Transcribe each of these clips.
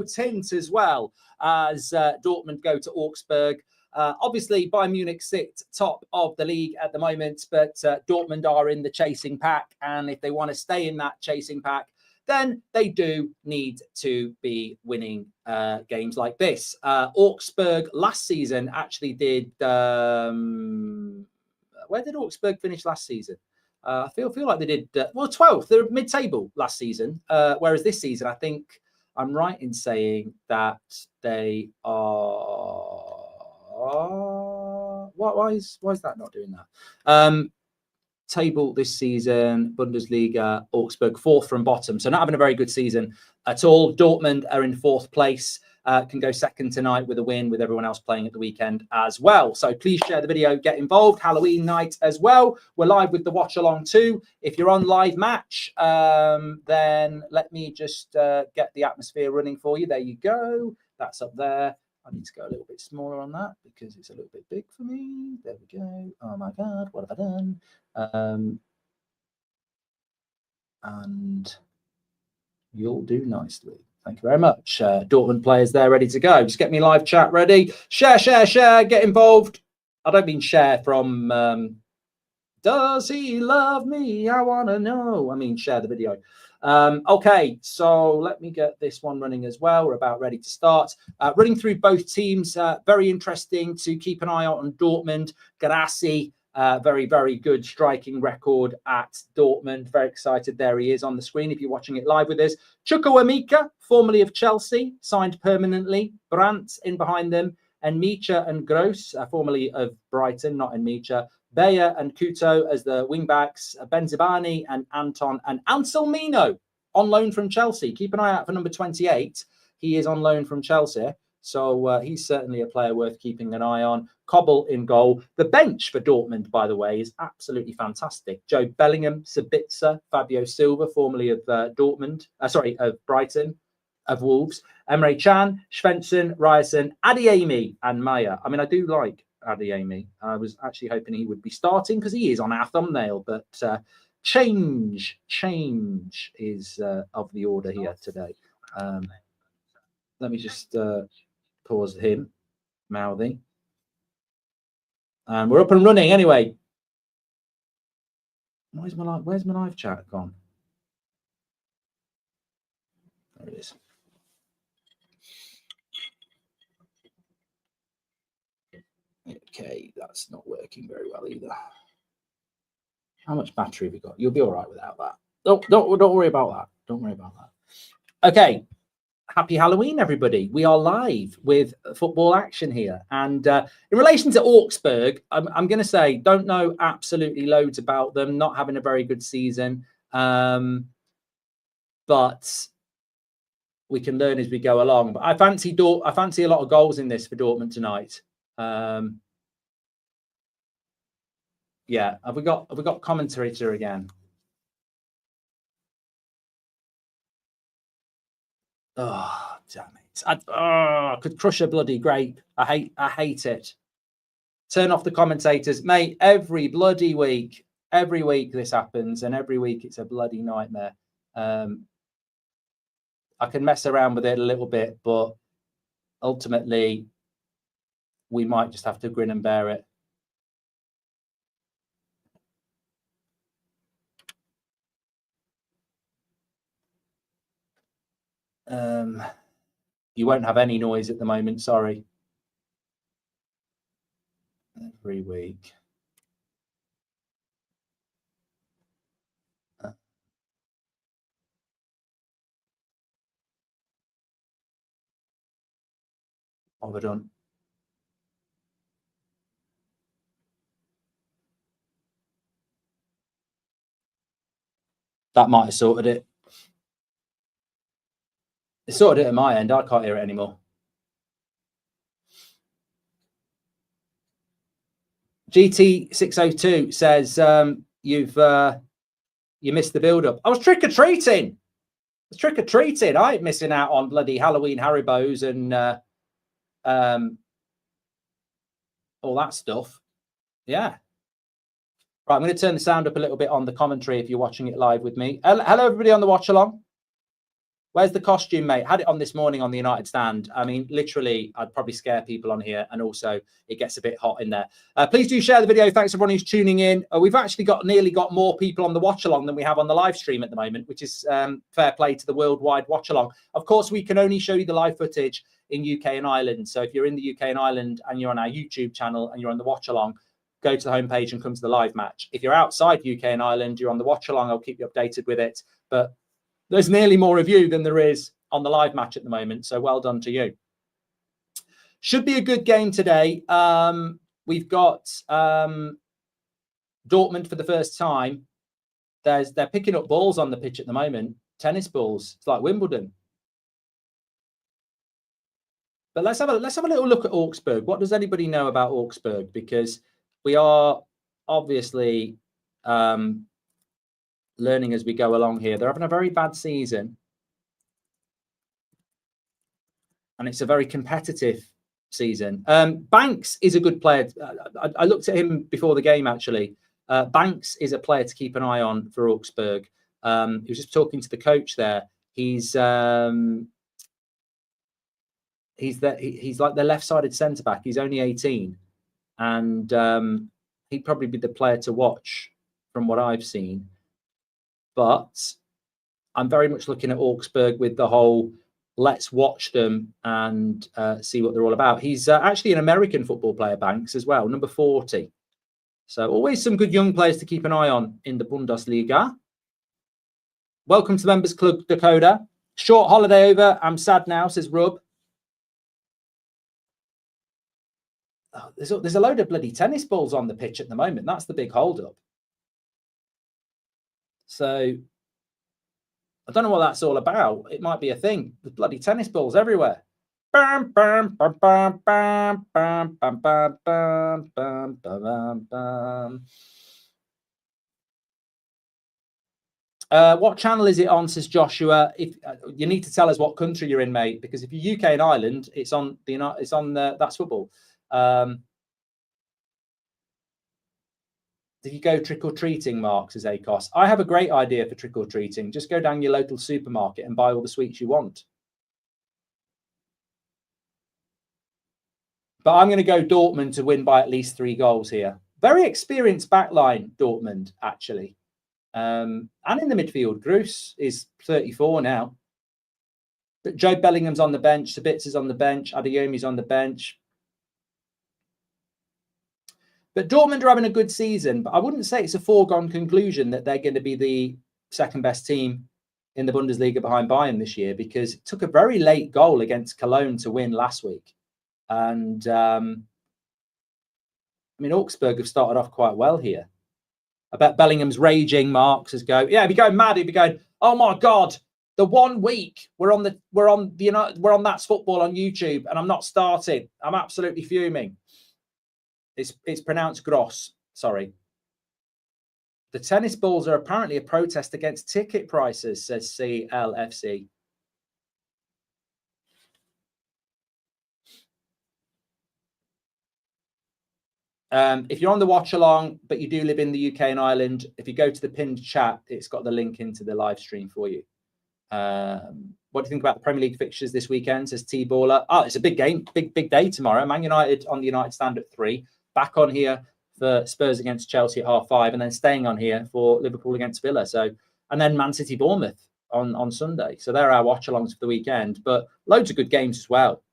tint as well as Dortmund go to Augsburg. Obviously, Bayern Munich sit top of the league at the moment, but Dortmund are in the chasing pack. And if they want to stay in that chasing pack, then they do need to be winning games like this. Augsburg last season actually did... where did Augsburg finish last season? I feel like they did... 12th. They were mid-table last season. Whereas this season, I think I'm right in saying that they are... Why is that not doing that? Table this season, Bundesliga, Augsburg 4th from bottom, so not having a very good season at all. Dortmund are in 4th place, can go second tonight with a win, with everyone else playing at the weekend as well. So please share the video, get involved. Halloween night as well. We're live with the watch along too. If you're on live match, then let me just get the atmosphere running for you. There you go. That's up there. I need to go a little bit smaller on that because it's a little bit big for me. There we go. Oh my God, what have I done? And you'll do nicely. Thank you very much. Dortmund players there ready to go. Just get me live chat ready. Share, get involved. I don't mean share from does he love me? I want to know. I mean share the video. Okay, so let me get this one running as well. We're about ready to start. Running through both teams, very interesting to keep an eye out on Dortmund. Garassi, very, very good striking record at Dortmund. Very excited. There he is on the screen if you're watching it live with us. Chukwuemeka, formerly of Chelsea, signed permanently. Brandt in behind them. And Micha and Gross, formerly of Brighton, not in Micha. Bayer and Kuto as the wing-backs, Benzibani and Anton and Anselmino on loan from Chelsea. Keep an eye out for number 28. He is on loan from Chelsea. So he's certainly a player worth keeping an eye on. Kobel in goal. The bench for Dortmund, by the way, is absolutely fantastic. Joe Bellingham, Sabitzer, Fabio Silva, formerly of Dortmund, of Brighton, of Wolves. Emre Can, Svensson, Ryerson, Adeyemi and Maya. I mean, I do like Adeyemi. I was actually hoping he would be starting because he is on our thumbnail, but change is of the order here today. Let me just pause him, Mouthy. And we're up and running anyway. Where's my live chat gone? There it is. Okay, that's not working very well either. How much battery have we got? You'll be all right without that. Don't worry about that. Don't worry about that. Okay. Happy Halloween, everybody. We are live with football action here. And in relation to Augsburg, I'm going to say, don't know absolutely loads about them, not having a very good season. But we can learn as we go along. But I fancy a lot of goals in this for Dortmund tonight. Yeah, have we got commentator again? Oh, damn it. I could crush a bloody grape. I hate it. Turn off the commentators. Mate, every week this happens, and every week it's a bloody nightmare. I can mess around with it a little bit, but ultimately we might just have to grin and bear it. You won't have any noise at the moment, sorry. Every week. Overdone. That might have sorted it. It sorted it at my end. I can't hear it anymore. GT602 says you missed the build-up. I was trick-or-treating. I ain't missing out on bloody Halloween Haribos and all that stuff. Yeah. Right, I'm going to turn the sound up a little bit on the commentary if you're watching it live with me. Hello, everybody on the watch along. Where's the costume, mate? Had it on this morning on the United stand. I mean, literally, I'd probably scare people on here. And also, it gets a bit hot in there. Please do share the video. Thanks everyone who's tuning in. We've actually nearly got more people on the watch along than we have on the live stream at the moment, which is fair play to the worldwide watch along. Of course, we can only show you the live footage in UK and Ireland. So if you're in the UK and Ireland and you're on our YouTube channel and you're on the watch along, go to the homepage and come to the live match. If you're outside UK and Ireland, you're on the watch along. I'll keep you updated with it. But there's nearly more of you than there is on the live match at the moment. So well done to you. Should be a good game today. We've got Dortmund for the first time. They're picking up balls on the pitch at the moment. Tennis balls. It's like Wimbledon. But let's have a little look at Augsburg. What does anybody know about Augsburg? Because we are obviously learning as we go along here. They're having a very bad season. And it's a very competitive season. Banks is a good player. I looked at him before the game, actually. Banks is a player to keep an eye on for Augsburg. He was just talking to the coach there. He's like the left-sided centre-back. He's only 18. And he'd probably be the player to watch from what I've seen. But I'm very much looking at Augsburg with the whole let's watch them and see what they're all about. He's actually an American football player, Banks, as well, number 40. So always some good young players to keep an eye on in the Bundesliga. Welcome to Members Club, Dakota. Short holiday over. I'm sad now, says Rub. Oh, there's a load of bloody tennis balls on the pitch at the moment. That's the big hold-up. So I don't know what that's all about. It might be a thing. There's bloody tennis balls everywhere. Bam, bam, bam, bam, bam, bam, bam, bam, bam, bam, bam, bam. What channel is it on, says Joshua? If you need to tell us what country you're in, mate, because if you're UK and Ireland, it's on That's Football. Did you go trick-or-treating, Mark, says ACOS? I have a great idea for trick-or-treating. Just go down your local supermarket and buy all the sweets you want. But I'm going to go Dortmund to win by at least 3 goals here. Very experienced backline, Dortmund, actually. And in the midfield, Gruss is 34 now. But Joe Bellingham's on the bench. Sabitzer's on the bench. Adeyomi's on the bench. But Dortmund are having a good season, but I wouldn't say it's a foregone conclusion that they're going to be the second best team in the Bundesliga behind Bayern this year, because it took a very late goal against Cologne to win last week. And, I mean, Augsburg have started off quite well here. I bet Bellingham's raging. Mark says, yeah, he'd be going mad. He'd be going, oh my God, the 1 week we're on That's Football on YouTube and I'm not starting. I'm absolutely fuming. It's pronounced Gross. Sorry. The tennis balls are apparently a protest against ticket prices, says CLFC. If you're on the watch along, but you do live in the UK and Ireland, if you go to the pinned chat, it's got the link into the live stream for you. What do you think about the Premier League fixtures this weekend, says T-Baller? Oh, it's a big game, big day tomorrow. Man United on the United stand at 3. Back on here for Spurs against Chelsea at 5:30, and then staying on here for Liverpool against Villa. So, and then Man City Bournemouth on Sunday. So they're our watch alongs for the weekend, but loads of good games as well.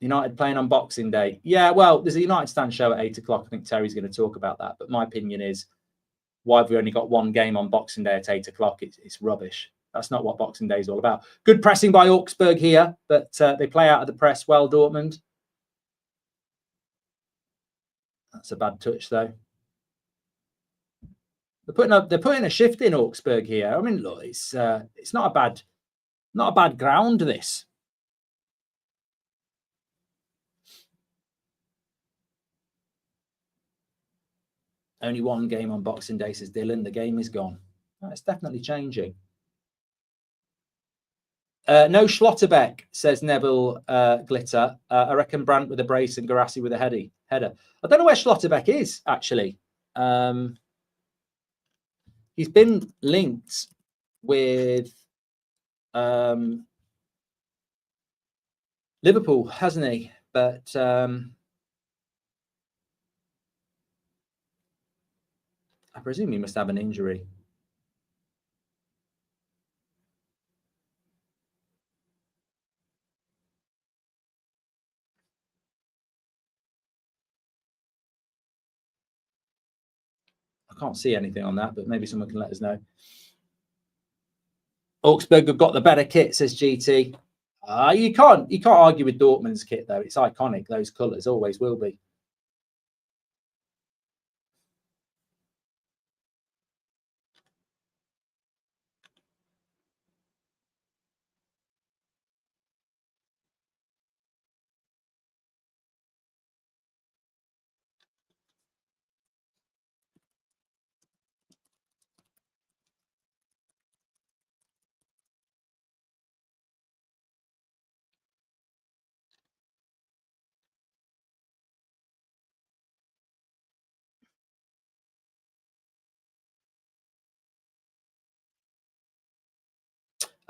United playing on Boxing Day. Yeah, well, there's a United stand show at 8 o'clock. I think Terry's going to talk about that. But my opinion is, why have we only got 1 game on Boxing Day at 8 o'clock? It's rubbish. That's not what Boxing Day is all about. Good pressing by Augsburg here, but they play out of the press well, Dortmund. That's a bad touch, though. They're putting a shift in Augsburg here. I mean, look, it's not a bad ground, this. Only 1 game on Boxing Day, says Dylan. The game is gone. Oh, it's definitely changing. No Schlotterbeck, says Neville Glitter. I reckon Brandt with a brace and Garassi with a header. I don't know where Schlotterbeck is, actually. He's been linked with Liverpool, hasn't he? But I presume he must have an injury. I can't see anything on that, but maybe someone can let us know. Augsburg have got the better kit, says GT. You can't argue with Dortmund's kit though. It's iconic. Those colours always will be.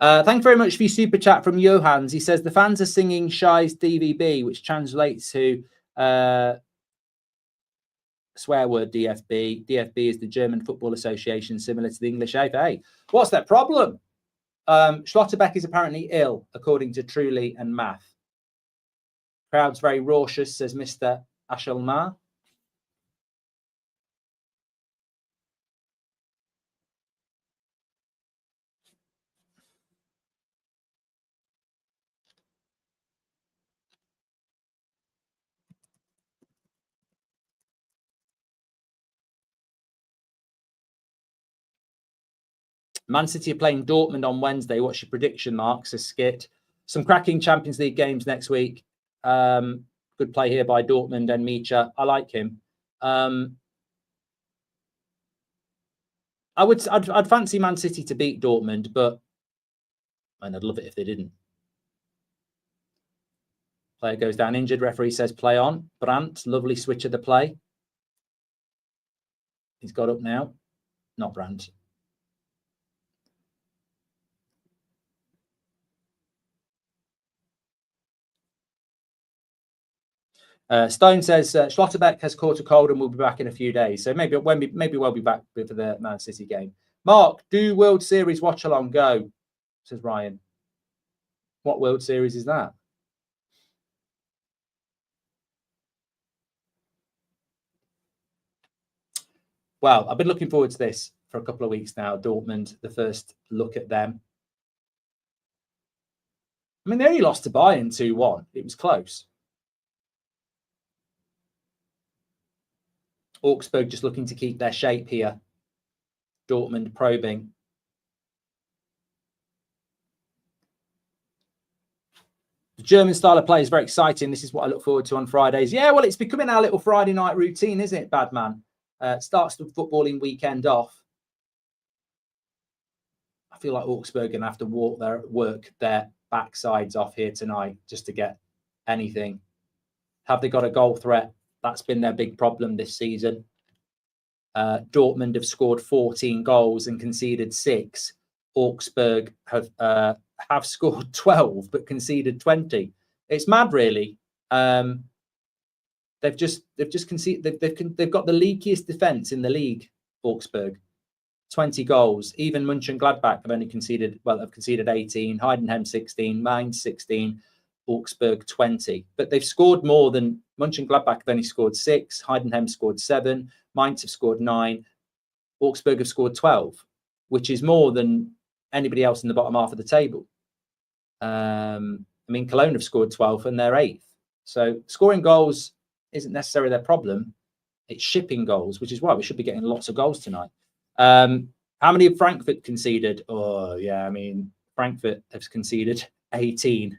Thank you very much for your super chat from Johans. He says the fans are singing Shy's DVB, which translates to swear word DFB. DFB is the German Football Association, similar to the English FA. What's their problem? Schlotterbeck is apparently ill, according to Truly and Math. Crowd's very raucous, says Mr. Ashelmar. Man City are playing Dortmund on Wednesday. What's your prediction, Mark? Says Skit. Some cracking Champions League games next week. Good play here by Dortmund and Micha. I like him. I'd fancy Man City to beat Dortmund, but I'd love it if they didn't. Player goes down injured. Referee says play on. Brandt, lovely switch of the play. He's got up now. Not Brandt. Stone says Schlotterbeck has caught a cold and will be back in a few days. So maybe we'll be back for the Man City game. Mark, do World Series watch along go? Says Ryan. What World Series is that? Well, I've been looking forward to this for a couple of weeks now. Dortmund, the first look at them. I mean, they only lost to Bayern 2-1. It was close. Augsburg just looking to keep their shape here. Dortmund probing. The German style of play is very exciting. This is what I look forward to on Fridays. Yeah, well, it's becoming our little Friday night routine, isn't it, Badman? Starts the footballing weekend off. I feel like Augsburg are going to have to work their backsides off here tonight just to get anything. Have they got a goal threat? That's been their big problem this season. Dortmund have scored 14 goals and conceded 6. Augsburg have scored 12 but conceded 20. It's mad, really. They've conceded. They've got the leakiest defense in the league. Augsburg, 20 goals. Even Mönchengladbach have conceded 18. Heidenheim 16. Mainz 16. Augsburg 20, but they've scored more than Mönchengladbach. Have only scored 6. Heidenheim scored 7. Mainz have scored 9. Augsburg have scored 12, which is more than anybody else in the bottom half of the table. I mean, Cologne have scored 12 and they're 8th. So scoring goals isn't necessarily their problem. It's shipping goals, which is why we should be getting lots of goals tonight. How many have Frankfurt conceded? Oh, yeah, I mean, Frankfurt have conceded 18.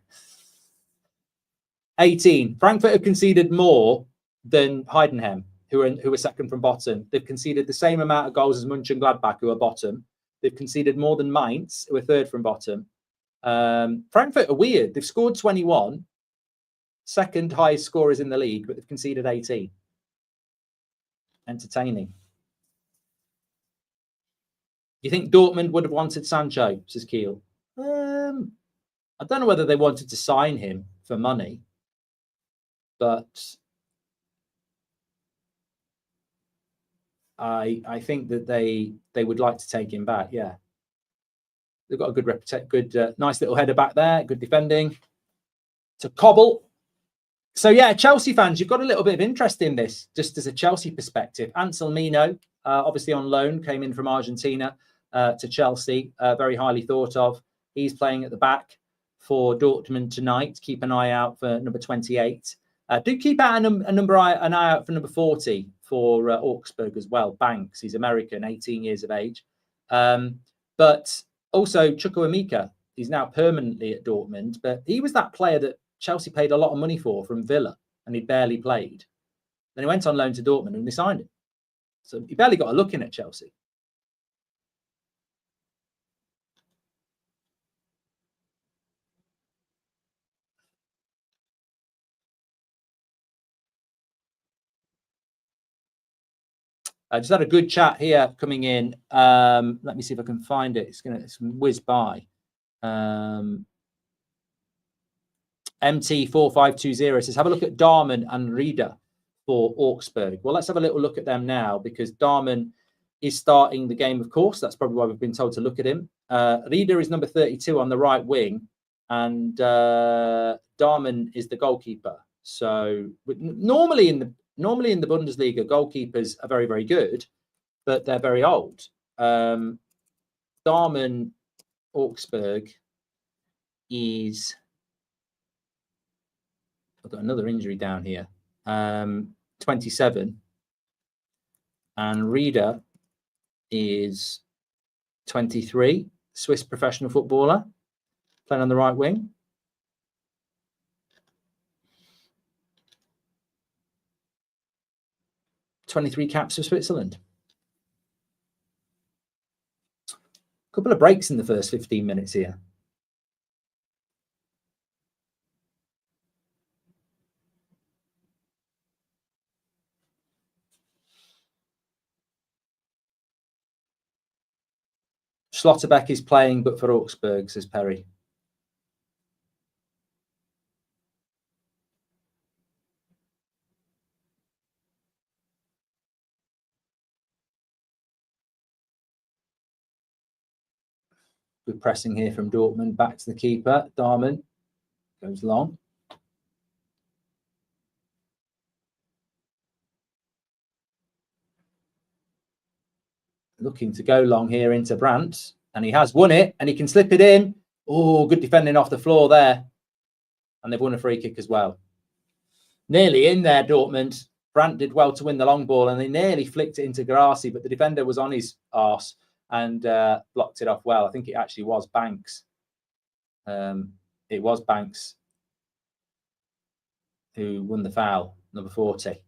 18. Frankfurt have conceded more than Heidenheim, who are second from bottom. They've conceded the same amount of goals as Mönchengladbach, who are bottom. They've conceded more than Mainz, who are third from bottom. Frankfurt are weird. They've scored 21, second highest scorers in the league, but they've conceded 18. Entertaining. You think Dortmund would have wanted Sancho, says Keel? I don't know whether they wanted to sign him for money, but I think that they would like to take him back. Yeah, they've got a good nice little header back there. Good defending to Cobble. So yeah, Chelsea fans, you've got a little bit of interest in this, just as a Chelsea perspective. Anselmino, obviously on loan, came in from Argentina to Chelsea, very highly thought of. He's playing at the back for Dortmund tonight. Keep an eye out for number 28. Do keep out an eye out for number 40 for Augsburg as well. Banks, he's American, 18 years of age. But also Chukwuemeka, he's now permanently at Dortmund, but he was that player that Chelsea paid a lot of money for from Villa, and he barely played. Then he went on loan to Dortmund and they signed him. So he barely got a look in at Chelsea. I just had a good chat here coming in. Let me see if I can find it. It's going to whiz by. MT4520 says, have a look at Dortmund and Rieder for Augsburg. Well, let's have a little look at them now, because Dortmund is starting the game, of course. That's probably why we've been told to look at him. Rieder is number 32 on the right wing, and Dortmund is the goalkeeper. So normally in the Bundesliga, goalkeepers are very, very good, but they're very old. Dortmund Augsburg is... I've got another injury down here. 27. And Rieder is 23, Swiss professional footballer, playing on the right wing. "23 caps for Switzerland." A couple of breaks in the first 15 minutes here. Schlotterbeck is playing, but for Augsburg, says Perry. Good pressing here from Dortmund. Back to the keeper. Darman goes long. Looking to go long here into Brandt, and he has won it, and he can slip it in. Oh, good defending off the floor there. And they've won a free kick as well. Nearly in there, Dortmund. Brandt did well to win the long ball, and they nearly flicked it into Grassi, but the defender was on his arse and blocked it off well. I think it actually was Banks. It was Banks who won the foul, number 40.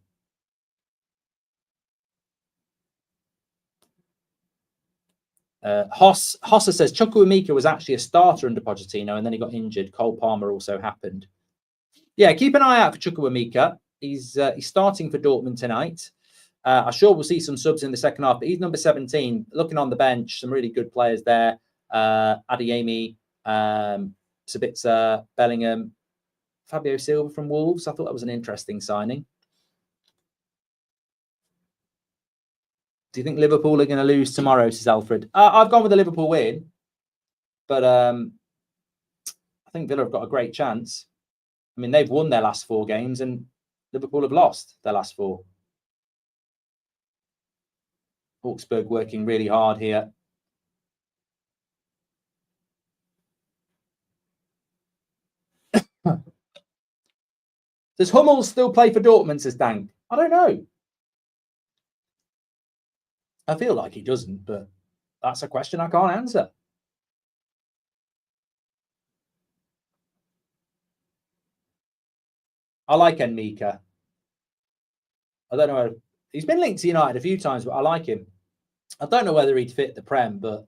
Hosser says Chukwuemeka was actually a starter under Pochettino, and then he got injured. Cole Palmer also happened. Yeah, keep an eye out for Chukwuemeka. He's starting for Dortmund tonight. I'm sure we'll see some subs in the second half, but he's number 17. Looking on the bench, some really good players there. Adeyemi, Sabitzer, Bellingham, Fabio Silva from Wolves. I thought that was an interesting signing. Do you think Liverpool are going to lose tomorrow, says Alfred? I've gone with the Liverpool win, but I think Villa have got a great chance. I mean, they've won their last 4 games and Liverpool have lost their last 4. Augsburg working really hard here. Does Hummels still play for Dortmund, says Dank? I don't know. I feel like he doesn't, but that's a question I can't answer. I like Enmika. I don't know. He's been linked to United a few times, but I like him. I don't know whether he'd fit the Prem, but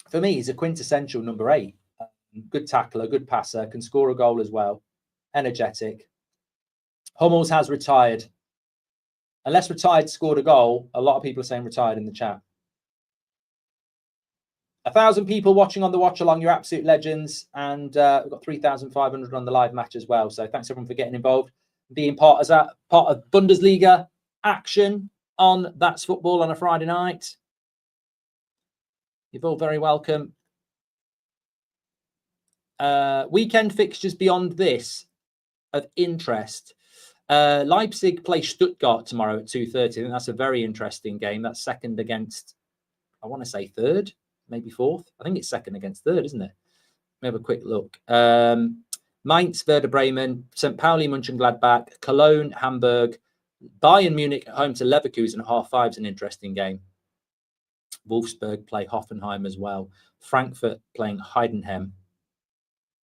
for me, he's a quintessential number 8. Good tackler, good passer, can score a goal as well. Energetic. Hummels has retired. Unless Retired scored a goal. A lot of people are saying Retired in the chat. 1,000 people watching on the watch along. You're absolute legends. And we've got 3,500 on the live match as well. So thanks everyone for getting involved, being part of Bundesliga action on That's Football on a Friday night. You're all very welcome. Weekend fixtures beyond this of interest. Leipzig play Stuttgart tomorrow at 2:30. I think that's a very interesting game. That's second against, I want to say third, maybe fourth. I think it's second against third, isn't it? Let me have a quick look. Mainz, Werder Bremen, St. Pauli, Mönchengladbach, Cologne, Hamburg, Bayern Munich at home to Leverkusen at 5:30 is an interesting game. Wolfsburg play Hoffenheim as well. Frankfurt playing Heidenheim.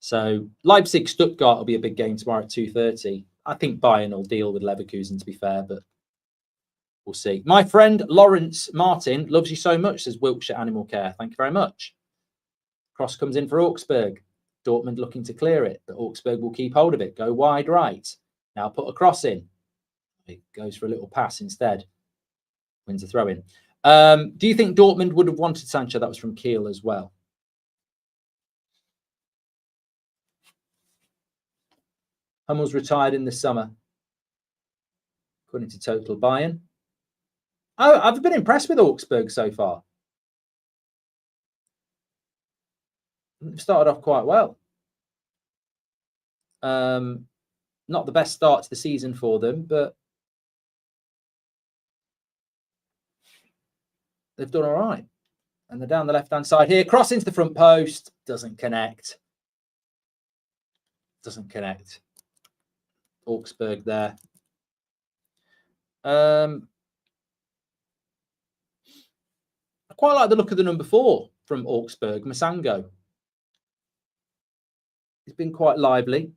So Leipzig, Stuttgart will be a big game tomorrow at 2:30. I think Bayern will deal with Leverkusen, to be fair, but we'll see. My friend Lawrence Martin loves you so much, says Wiltshire Animal Care. Thank you very much. Cross comes in for Augsburg. Dortmund looking to clear it, but Augsburg will keep hold of it. Go wide right. Now put a cross in. It goes for a little pass instead. Wins a throw in. Do you think Dortmund would have wanted Sancho? That was from Kiel as well. Hummel's retired in the summer, according to Total Bayern. Oh, I've been impressed with Augsburg so far. They've started off quite well. Not the best start to the season for them, but they've done all right. And they're down the left-hand side here. Cross into the front post. Doesn't connect. Doesn't connect. Augsburg there. I quite like the look of the number 4 from Augsburg, Masango. He's been quite lively.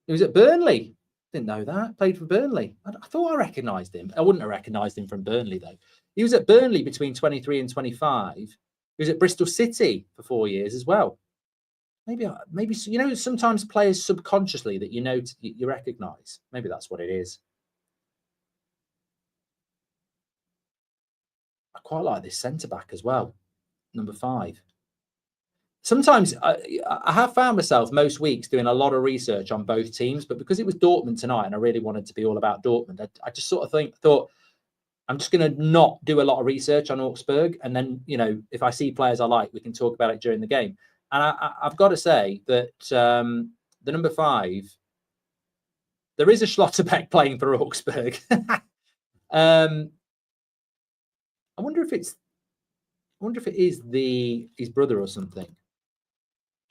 He was at Burnley. Didn't know that. Played for Burnley. I thought I recognised him. I wouldn't have recognised him from Burnley, though. He was at Burnley between 23 and 25. He was at Bristol City for 4 years as well. Maybe you know, sometimes players subconsciously that you recognise. Maybe that's what it is. I quite like this centre-back as well, number 5. Sometimes I have found myself most weeks doing a lot of research on both teams, but because it was Dortmund tonight and I really wanted to be all about Dortmund, I just sort of thought I'm just going to not do a lot of research on Augsburg. And then, you know, if I see players I like, we can talk about it during the game. And I've got to say that the number 5, there is a Schlotterbeck playing for Augsburg. I wonder if it is his brother or something.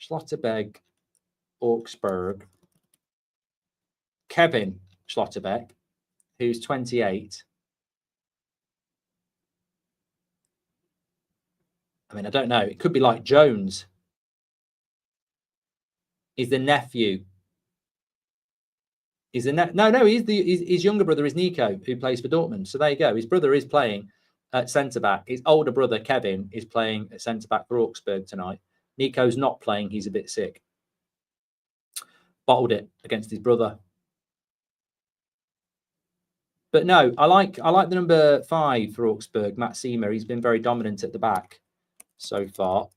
Schlotterbeck, Augsburg. Kevin Schlotterbeck, who's 28. I mean, I don't know. It could be like Jones. He's the nephew. He's his younger brother is Nico, who plays for Dortmund. So there you go. His brother is playing at centre-back. His older brother, Kevin, is playing at centre-back for Augsburg tonight. Nico's not playing. He's a bit sick. Bottled it against his brother. But no, I like the number 5 for Augsburg, Matt Seamer. He's been very dominant at the back so far.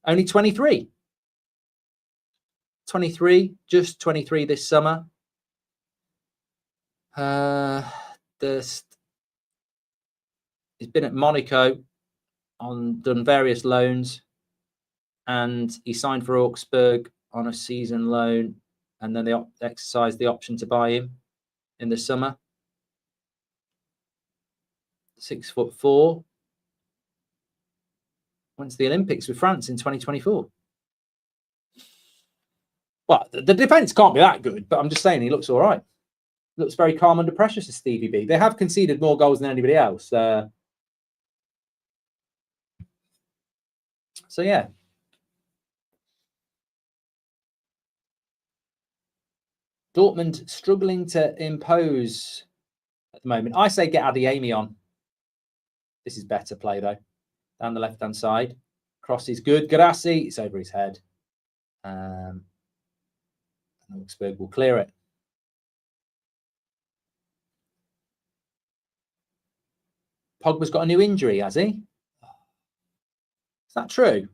Only 23. 23, just 23 this summer. He's been at Monaco, done various loans, and he signed for Augsburg on a season loan, and then they exercised the option to buy him in the summer. 6'4". Went to the Olympics with France in 2024. Well, the defence can't be that good, but I'm just saying he looks all right. Looks very calm under pressure, says Stevie B. They have conceded more goals than anybody else. So, yeah. Dortmund struggling to impose at the moment. I say get Adeyemi on. This is better play, though. Down the left-hand side. Cross is good. Garassi, it's over his head. Augsburg will clear it. Pogba's got a new injury, has he? Is that true?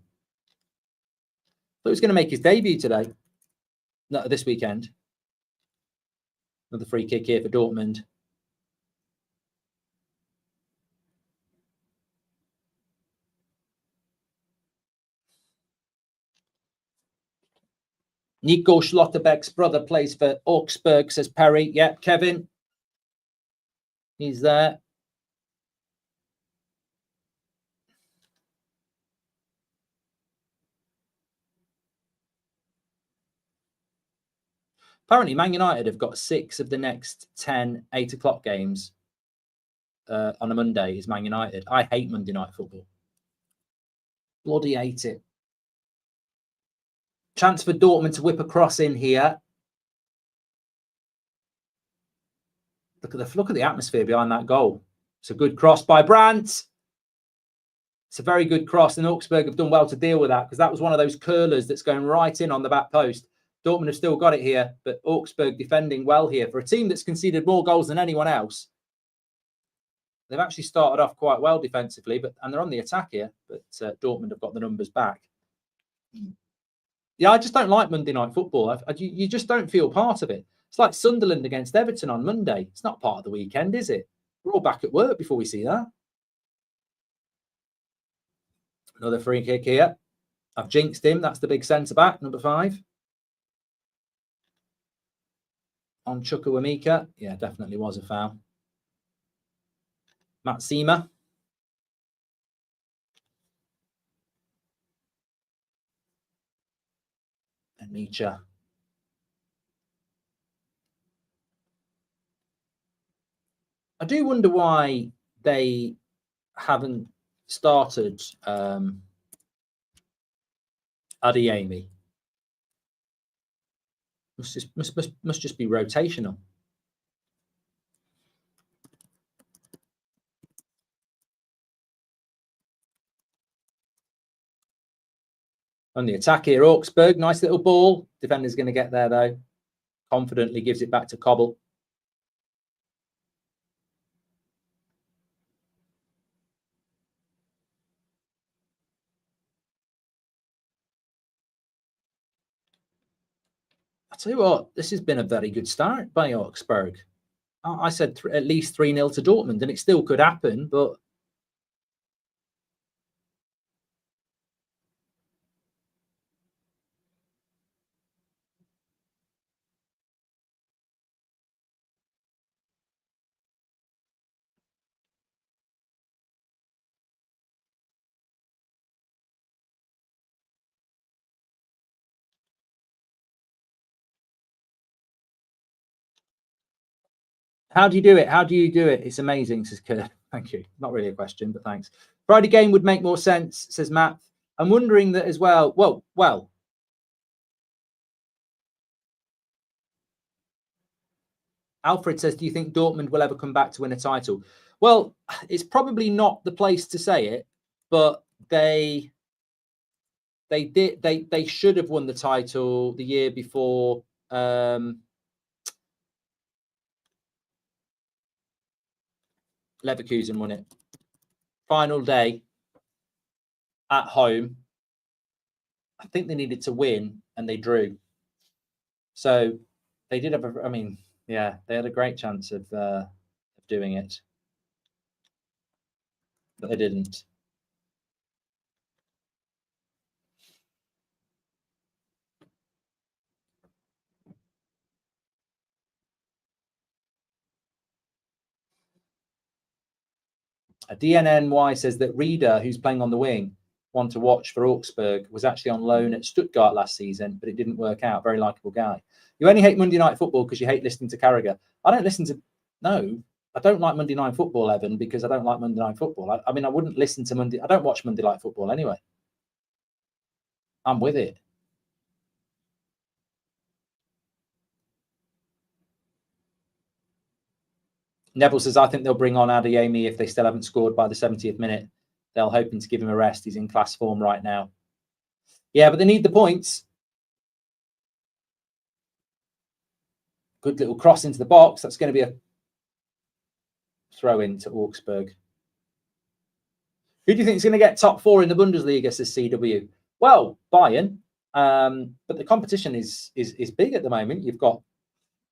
Thought he was going to make his debut today. No, this weekend. Another free kick here for Dortmund. Nico Schlotterbeck's brother plays for Augsburg, says Perry. Yeah, Kevin. He's there. Apparently, Man United have got 6 of the next 10 8 o'clock games on a Monday is Man United. I hate Monday night football. Bloody hate it. Chance for Dortmund to whip a cross in here. Look at the atmosphere behind that goal. It's a good cross by Brandt. It's a very good cross, and Augsburg have done well to deal with that because that was one of those curlers that's going right in on the back post. Dortmund have still got it here, but Augsburg defending well here. For a team that's conceded more goals than anyone else, they've actually started off quite well defensively, and they're on the attack here, but Dortmund have got the numbers back. Yeah, I just don't like Monday night football. You just don't feel part of it. It's like Sunderland against Everton on Monday. It's not part of the weekend, is it? We're all back at work before we see that. Another free kick here. I've jinxed him. That's the big centre-back, number 5. On Chukwuemeka. Yeah, definitely was a foul. Matt Seamer. And Nietzsche. I do wonder why they haven't started Adeyemi. Must just be rotational. On the attack here, Augsburg, nice little ball. Defender's going to get there though. Confidently gives it back to Cobble. I tell you what, this has been a very good start by Augsburg. I said at least 3-0 to Dortmund, and it still could happen, but how do you do it? How do you do it? It's amazing, says Kurt. Thank you. Not really a question, but thanks. Friday game would make more sense, says Matt. I'm wondering that as well. Well. Alfred says, do you think Dortmund will ever come back to win a title? Well, it's probably not the place to say it, but they should have won the title the year before. Leverkusen won it. Final day at home. I think they needed to win and they drew. So they did have yeah, they had a great chance of doing it, but they didn't. A DNNY says that Reader, who's playing on the wing, one to watch for Augsburg, was actually on loan at Stuttgart last season, but it didn't work out. Very likeable guy. You only hate Monday night football because you hate listening to Carragher. I don't listen to... No, I don't like Monday night football, Evan, because I don't like Monday night football. I mean, I wouldn't listen to Monday... I don't watch Monday night football anyway. I'm with it. Neville says, I think they'll bring on Adeyemi if they still haven't scored by the 70th minute. They're hoping to give him a rest. He's in class form right now. Yeah, but they need the points. Good little cross into the box. That's going to be a throw in to Augsburg. Who do you think is going to get top 4 in the Bundesliga, says CW? Well, Bayern. But the competition is big at the moment. You've got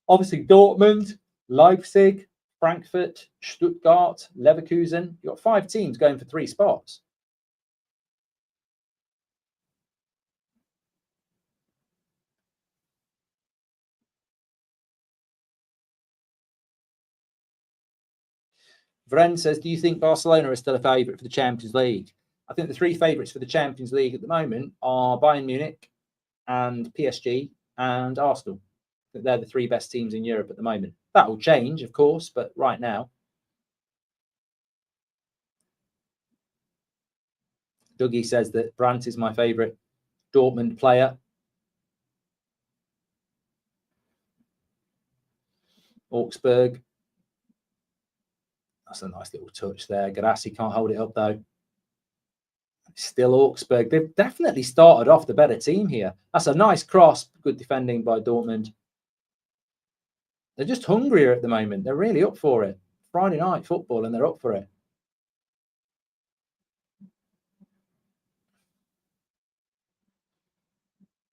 obviously Dortmund, Leipzig, Frankfurt, Stuttgart, Leverkusen. You've got 5 teams going for 3 spots. Vren says, do you think Barcelona is still a favourite for the Champions League? I think the 3 favourites for the Champions League at the moment are Bayern Munich and PSG and Arsenal. I think they're the 3 best teams in Europe at the moment. That will change, of course, but right now. Dougie says that Brandt is my favourite Dortmund player. Augsburg. That's a nice little touch there. Garassi can't hold it up, though. Still Augsburg. They've definitely started off the better team here. That's a nice cross. Good defending by Dortmund. They're just hungrier at the moment. They're really up for it. Friday night football, and they're up for it.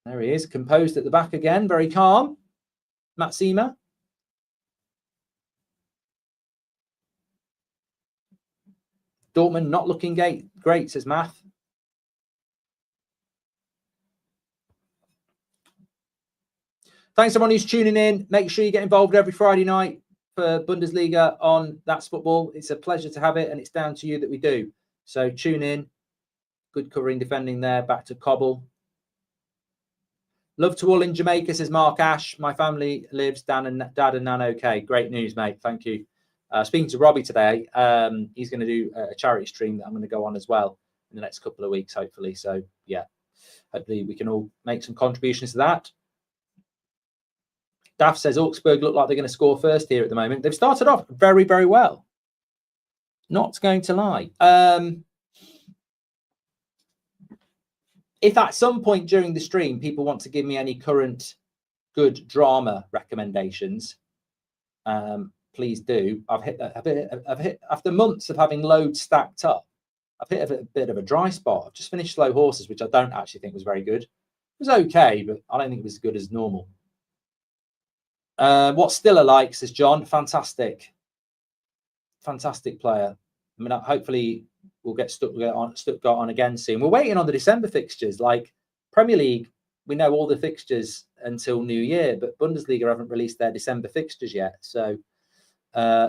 There he is, composed at the back again. Very calm. Matsima. Dortmund not looking great, says Math. Thanks everyone who's tuning in. Make sure you get involved every Friday night for Bundesliga on That's Football. It's a pleasure to have it, and it's down to you that we do. So tune in. Good covering defending there. Back to Cobble. Love to all in Jamaica, says Mark Ash. My family lives, Dad and Nan okay. Great news, mate. Thank you. Speaking to Robbie today, he's going to do a charity stream that I'm going to go on as well in the next couple of weeks, hopefully. So, yeah, hopefully we can all make some contributions to that. Daff says Augsburg look like they're going to score first here at the moment. They've started off very, very well. Not going to lie. If at some point during the stream people want to give me any current good drama recommendations, please do. I've hit after months of having loads stacked up. I've hit a bit of a dry spot. I've just finished Slow Horses, which I don't actually think was very good. It was okay, but I don't think it was as good as normal. What's still alike, says John. Fantastic player. I mean, hopefully we'll get Stuttgart on again soon. We're waiting on the December fixtures. Like Premier League, we know all the fixtures until New Year, but Bundesliga haven't released their December fixtures yet. So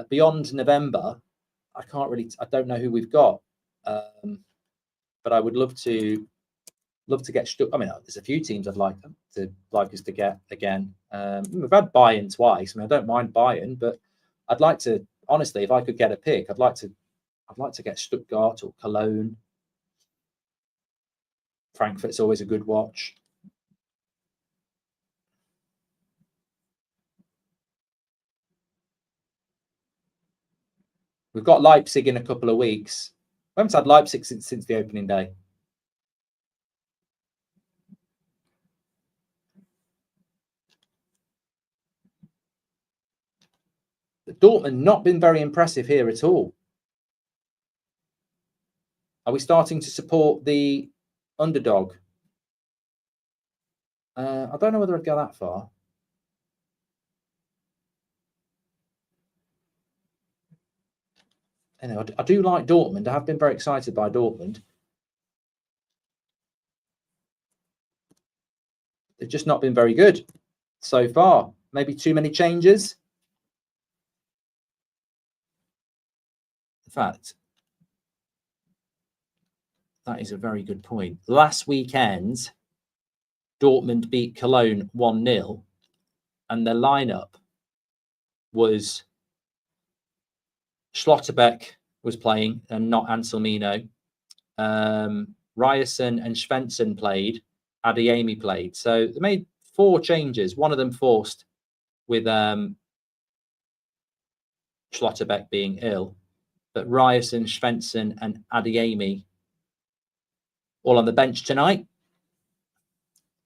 beyond November, I don't know who we've got. But I would love to get Stuttgart. I mean, there's a few teams I'd like us to get again. We've had Bayern twice. I mean, I don't mind Bayern, but I'd like to, honestly, if I could get a pick, I'd like to get Stuttgart or Cologne. Frankfurt's always a good watch. We've got Leipzig in a couple of weeks. We haven't had Leipzig since the opening day. Dortmund not been very impressive here at all. Are we starting to support the underdog? I don't know whether I'd go that far. Anyway, I do like Dortmund. I have been very excited by Dortmund. They've just not been very good so far. Maybe too many changes. In fact, that is a very good point. Last weekend, Dortmund beat Cologne 1-0, and their lineup was Schlotterbeck was playing and not Anselmino. Ryerson and Svensson played. Adeyemi played. So they made 4 changes. One of them forced with Schlotterbeck being ill. But Ryerson, Svensson and Adeyemi all on the bench tonight.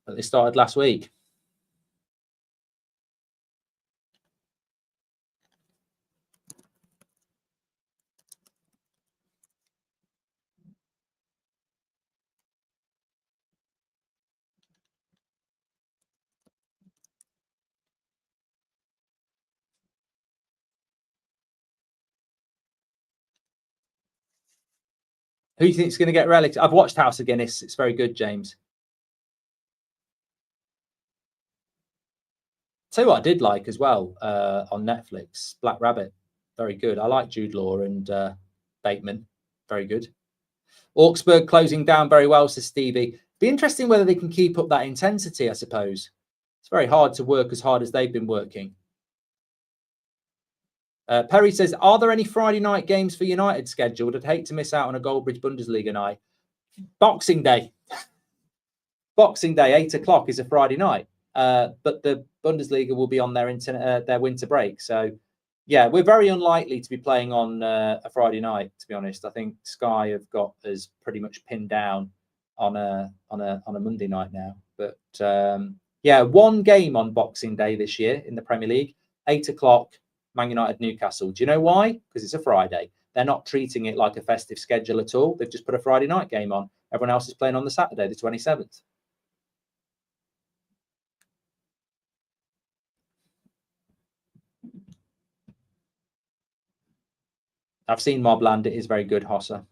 But they started last week. Who do you think is going to get relegated? I've watched House of Guinness. It's very good, James. Tell you what I did like as well on Netflix, Black Rabbit. Very good. I like Jude Law and Bateman. Very good. Augsburg closing down very well, says Stevie. Be interesting whether they can keep up that intensity, I suppose. It's very hard to work as hard as they've been working. Perry says, are there any Friday night games for United scheduled? I'd hate to miss out on a Goldbridge Bundesliga night. Boxing Day. Boxing Day, 8 o'clock is a Friday night. But the Bundesliga will be on their winter break. So, yeah, we're very unlikely to be playing on a Friday night, to be honest. I think Sky have got us pretty much pinned down on a Monday night now. But, yeah, one game on Boxing Day this year in the Premier League, 8 o'clock. Man United Newcastle. Do you know why? Because it's a Friday. They're not treating it like a festive schedule at all. They've just put a Friday night game on. Everyone else is playing on the Saturday, the 27th. I've seen Mobland. It is very good, Hossa.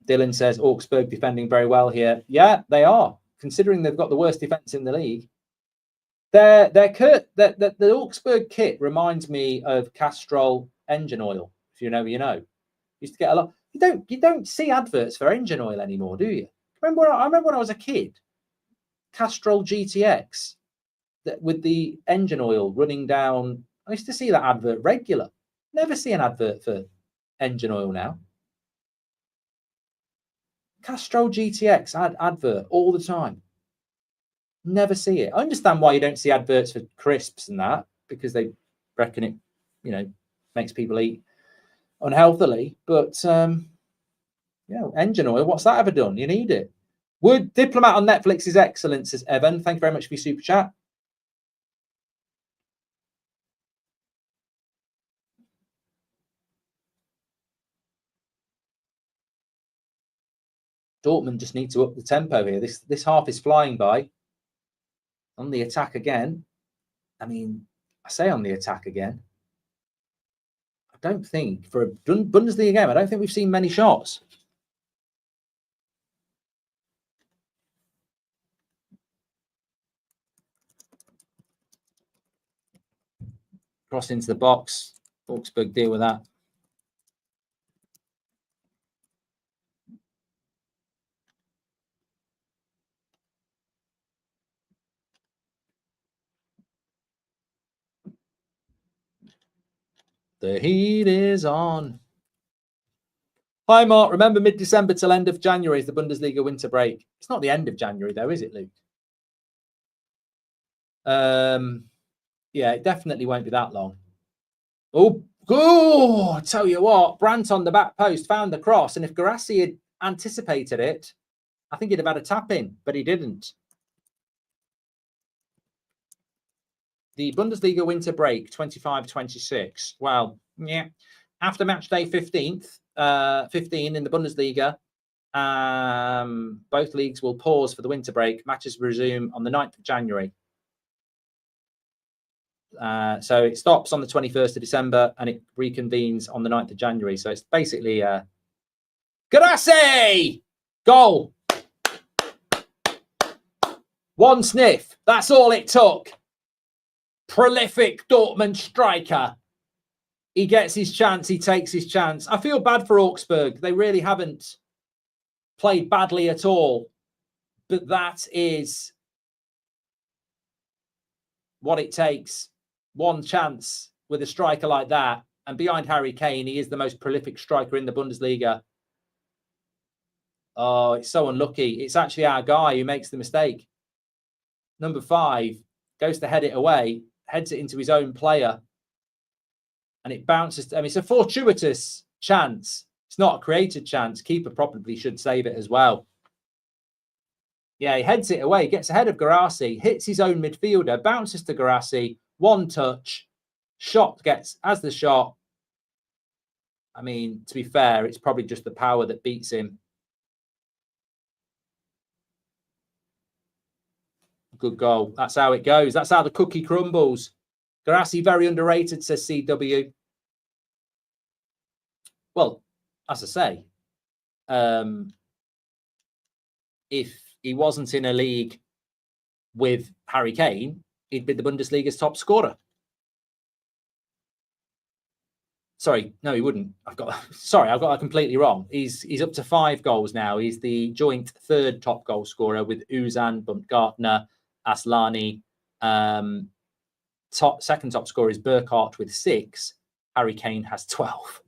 Dylan says Augsburg defending very well here. Yeah, they are. Considering they've got the worst defence in the league. The Augsburg kit reminds me of Castrol engine oil. If you know, you know. Used to get a lot. You don't see adverts for engine oil anymore, do you? I remember when I was a kid, Castrol GTX, with the engine oil running down. I used to see that advert regular. Never see an advert for engine oil now. Castrol GTX advert all the time. Never see it. I understand why you don't see adverts for crisps and that, because they reckon it, makes people eat unhealthily. But engine oil, what's that ever done? You need it. Would Diplomat on Netflix is excellent, says Evan. Thank you very much for your super chat. Dortmund just need to up the tempo here. This half is flying by. On the attack again. I mean, I say on the attack again. I don't think, for a Bundesliga game, I don't think we've seen many shots. Cross into the box. Augsburg deal with that. The heat is on. Hi, Mark. Remember, mid-December till end of January is the Bundesliga winter break. It's not the end of January, though, is it, Luke? Yeah, it definitely won't be that long. Oh, tell you what, Brandt on the back post found the cross, and if Garassi had anticipated it, I think he'd have had a tap in, but he didn't. The Bundesliga winter break, 25-26. Well, yeah. After match day 15 in the Bundesliga, both leagues will pause for the winter break. Matches resume on the 9th of January. So it stops on the 21st of December and it reconvenes on the 9th of January. So it's basically Garassi! Goal! One sniff. That's all it took. Prolific Dortmund striker. He gets his chance. He takes his chance. I feel bad for Augsburg. They really haven't played badly at all. But that is what it takes. One chance with a striker like that. And behind Harry Kane, he is the most prolific striker in the Bundesliga. Oh, it's so unlucky. It's actually our guy who makes the mistake. Number 5 goes to head it away, heads it into his own player. And it bounces. I mean, it's a fortuitous chance. It's not a created chance. Keeper probably should save it as well. Yeah, he heads it away, gets ahead of Garassi, hits his own midfielder, bounces to Garassi, one touch, shot gets as the shot. I mean, to be fair, it's probably just the power that beats him. Good goal. That's how it goes. That's how the cookie crumbles. Garassi very underrated, says CW. Well, as I say, if he wasn't in a league with Harry Kane, he'd be the Bundesliga's top scorer. Sorry, no, he wouldn't. I've got that completely wrong. He's up to 5 goals now. He's the joint 3rd top goal scorer with Uzan, Baumgartner, Aslani. Second top scorer is Burkhardt with 6. Harry Kane has 12.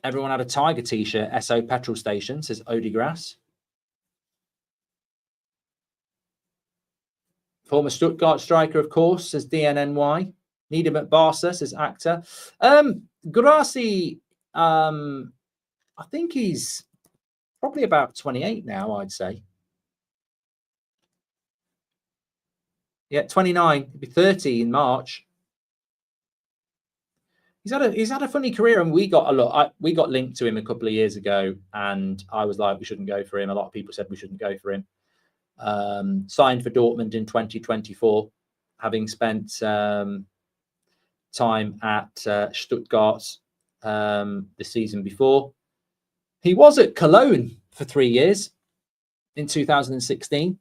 Everyone had a Tiger t-shirt. SO petrol station, says Odegrass. Former Stuttgart striker, of course, says DNNY. Need him at Barca, says Actor. Grassi, I think he's probably about 28 now, I'd say. Yeah, 29. He'll be 30 in March. He's had a funny career, and we got linked to him a couple of years ago, and I was like, we shouldn't go for him. A lot of people said we shouldn't go for him. Signed for Dortmund in 2024, having spent time at Stuttgart the season before. He was at Cologne for 3 years in 2016,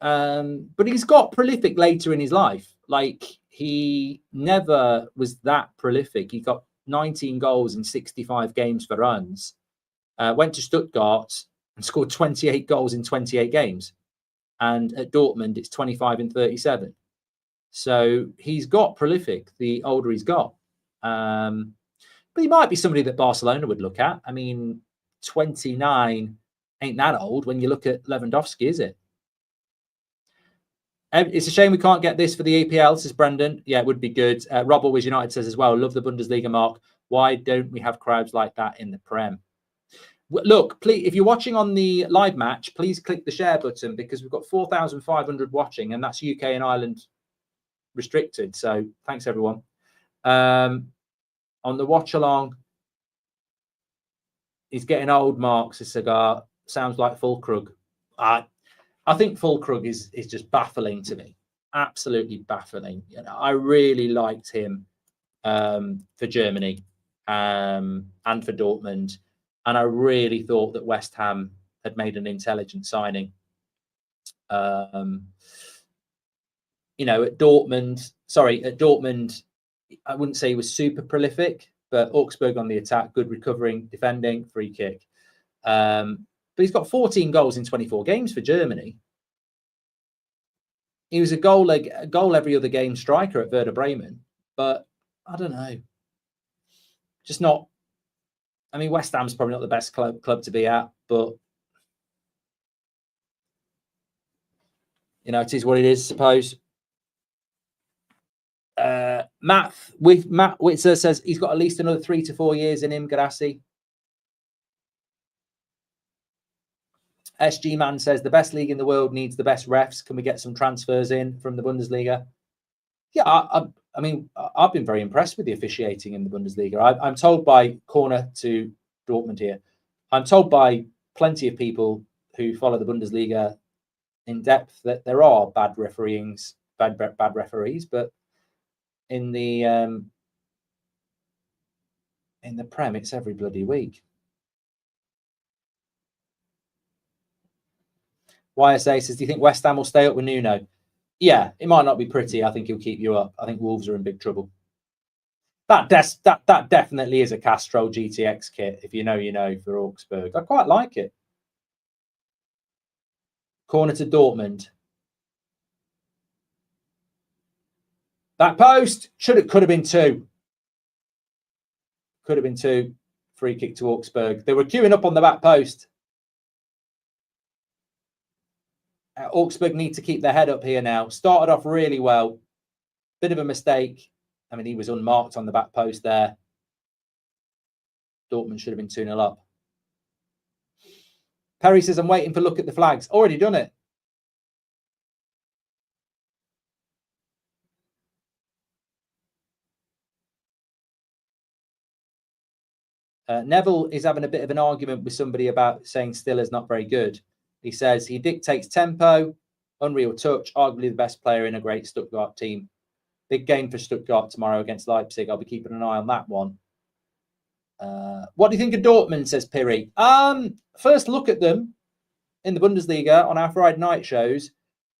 but he's got prolific later in his life. Like, he never was that prolific. He got 19 goals in 65 games for runs, went to Stuttgart and scored 28 goals in 28 games. And at Dortmund, it's 25 and 37. So he's got prolific the older he's got. But he might be somebody that Barcelona would look at. I mean, 29 ain't that old when you look at Lewandowski, is it? It's a shame we can't get this for the EPL, says Brendan. Yeah, it would be good. Rob Always United says as well, love the Bundesliga, Mark. Why don't we have crowds like that in the Prem? Look, please, if you're watching on the live match, please click the share button, because we've got 4,500 watching, and that's UK and Ireland restricted. So thanks, everyone. On the watch along, he's getting old, Mark, says Cigar. Sounds like Fulkrug. I think Fulkrug is just baffling to me. Absolutely baffling. You know, I really liked him for Germany and for Dortmund. And I really thought that West Ham had made an intelligent signing. You know, at Dortmund, I wouldn't say he was super prolific, but AUGSBURG on the attack, good recovering, defending, free kick. But he's got 14 goals in 24 games for Germany. He was a goal every other game striker at Werder Bremen, but I don't know. Just not. I mean, West Ham's probably not the best club to be at, but you know, it is what it is, I suppose. Matt Whitzer says he's got at least another 3 to 4 years in him, Gadassi. SG Man says the best league in the world needs the best refs. Can we get some transfers in from the Bundesliga? Yeah, I mean, I've been very impressed with the officiating in the Bundesliga. I'm told by corner to Dortmund here, I'm told by plenty of people who follow the Bundesliga in depth that there are bad referees, but in the Prem, it's every bloody week. YSA says, do you think West Ham will stay up with Nuno? Yeah, it might not be pretty. I think he'll keep you up. I think Wolves are in big trouble. That definitely is a Castrol GTX kit, if you know, for AUGSBURG. I quite like it. Corner to Dortmund. Back post. Could have been 2. Could have been 2. Free kick to AUGSBURG. They were queuing up on the back post. AUGSBURG need to keep their head up here now. Started off really well. Bit of a mistake. I mean, he was unmarked on the back post there. Dortmund should have been 2-0 up. Perry says, I'm waiting for look at the flags. Already done it. Neville is having a bit of an argument with somebody about saying Stiller's not very good. He says he dictates tempo. Unreal touch, arguably the best player in a great Stuttgart team. Big game for Stuttgart tomorrow against Leipzig. I'll be keeping an eye on that one. What do you think of Dortmund, says Piri? First look at them in the Bundesliga on our Friday night shows.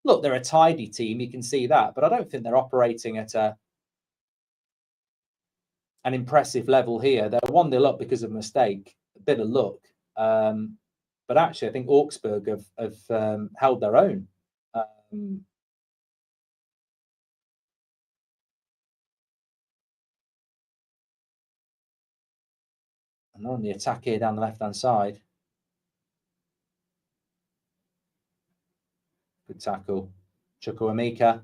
Look, they're a tidy team. You can see that. But I don't think they're operating at an impressive level here. They're 1-0 up because of a mistake. A bit of luck. But actually, I think Augsburg have held their own. And on the attack here down the left-hand side. Good tackle. Chukwuemeka.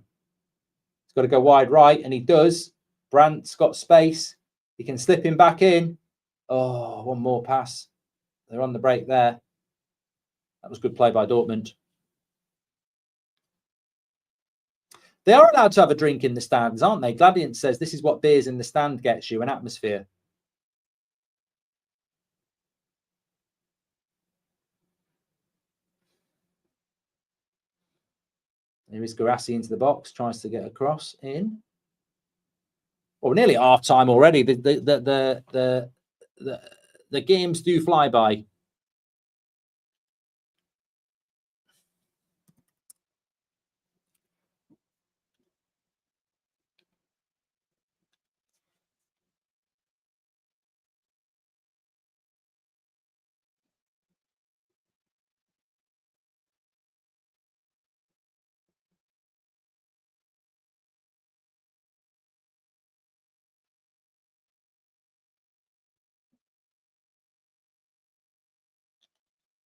He's got to go wide right, and he does. Brandt's got space. He can slip him back in. Oh, one more pass. They're on the break there. That was good play by Dortmund. They are allowed to have a drink in the stands, aren't they? Gladiant says this is what beers in the stand gets you, an atmosphere. There is Guirassy into the box, tries to get across in. Well, we're nearly at half time already. The games do fly by.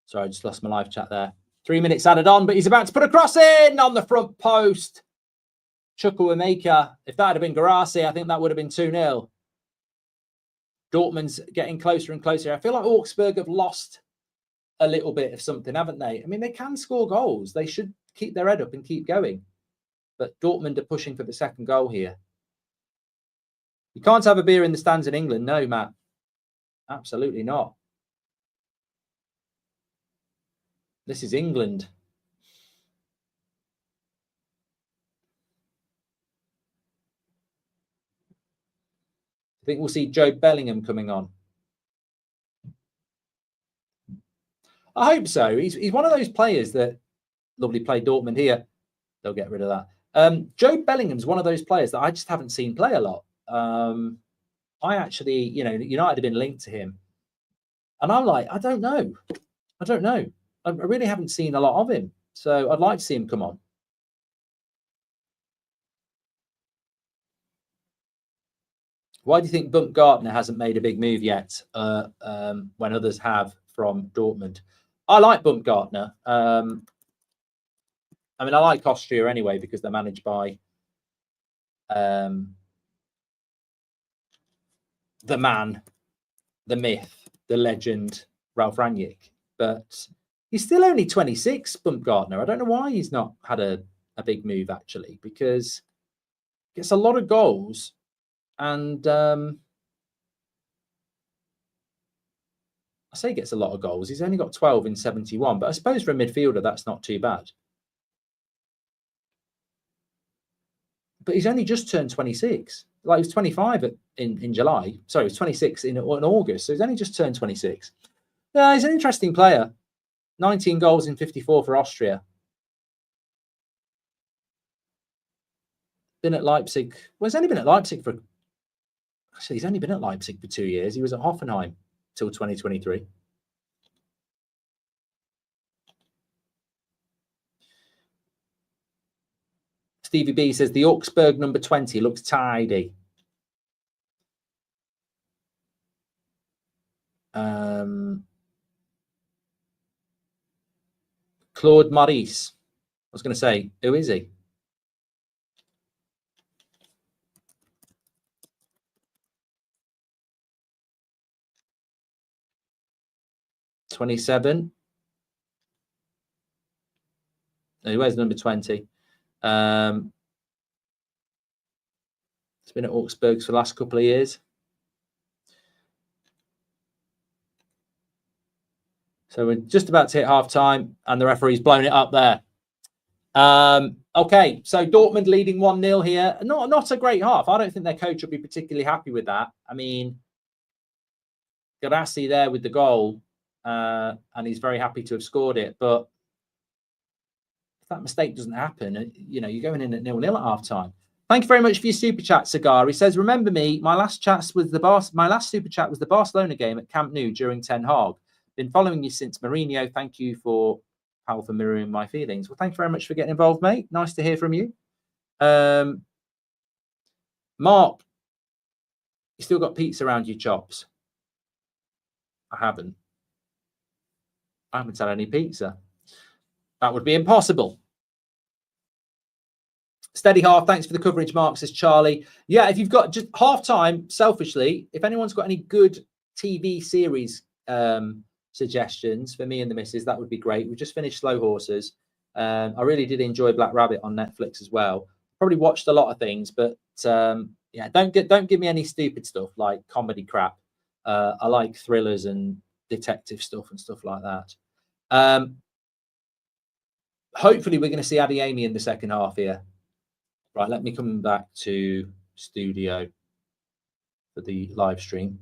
Sorry, I just lost my live chat there. 3 minutes added on, but he's about to put a cross in on the front post. Chukwuemeka. If that had been Guirassy, I think that would have been 2-0. Dortmund's getting closer and closer. I feel like Augsburg have lost a little bit of something, haven't they? I mean, they can score goals. They should keep their head up and keep going. But Dortmund are pushing for the second goal here. You can't have a beer in the stands in England. No, Matt. Absolutely not. This is England. I think we'll see Joe Bellingham coming on. I hope so. He's one of those players that lovely play Dortmund here. They'll get rid of that. Joe Bellingham's one of those players that I just haven't seen play a lot. I actually, United have been linked to him. And I'm like, I don't know. I really haven't seen a lot of him. So I'd like to see him come on. Why do you think Baumgartner hasn't made a big move yet when others have from Dortmund? I like Baumgartner. I like Austria anyway because they're managed by the man, the myth, the legend, Ralf Rangnick. But he's still only 26, Baumgartner. I don't know why he's not had a big move, actually, because he gets a lot of goals. And I say he gets a lot of goals. He's only got 12 in 71. But I suppose for a midfielder, that's not too bad. But he's only just turned 26. Like, he was 25 in July. Sorry, he was 26 in August. So he's only just turned 26. Yeah, he's an interesting player. 19 goals in 54 for Austria. Been at Leipzig. Well, he's only been at Leipzig for... Actually, he's only been at Leipzig for 2 years. He was at Hoffenheim till 2023. Stevie B says the Augsburg number 20 looks tidy. Claude Maurice. I was going to say, who is he? '27. He wears number 20. It's been at Augsburg for the last couple of years. So we're just about to hit half time, and the referee's blown it up there. Okay, so Dortmund leading 1-0 here. Not a great half. I don't think their coach will be particularly happy with that. I mean, Garassi there with the goal, and he's very happy to have scored it. But if that mistake doesn't happen, you know, you're going in at 0-0 at half time. Thank you very much for your super chat, Cigar. He says, remember me, my last super chat was the Barcelona game at Camp Nou during Ten Hag. Been following you since Mourinho. Thank you for mirroring my feelings. Well, thank you very much for getting involved, mate. Nice to hear from you. Mark, you still got pizza around your chops? I haven't had any pizza. That would be impossible. Steady half, thanks for the coverage, Mark, says Charlie. Yeah, if you've got just half time, selfishly, if anyone's got any good TV series suggestions for me and the missus, that would be great. We just finished Slow Horses. I really did enjoy Black Rabbit on Netflix as well. Probably watched a lot of things, but yeah, don't give me any stupid stuff like comedy crap. I like thrillers and detective stuff and stuff like that. Hopefully we're going to see Adeyemi in the second half here. Right, let me come back to studio for the live stream.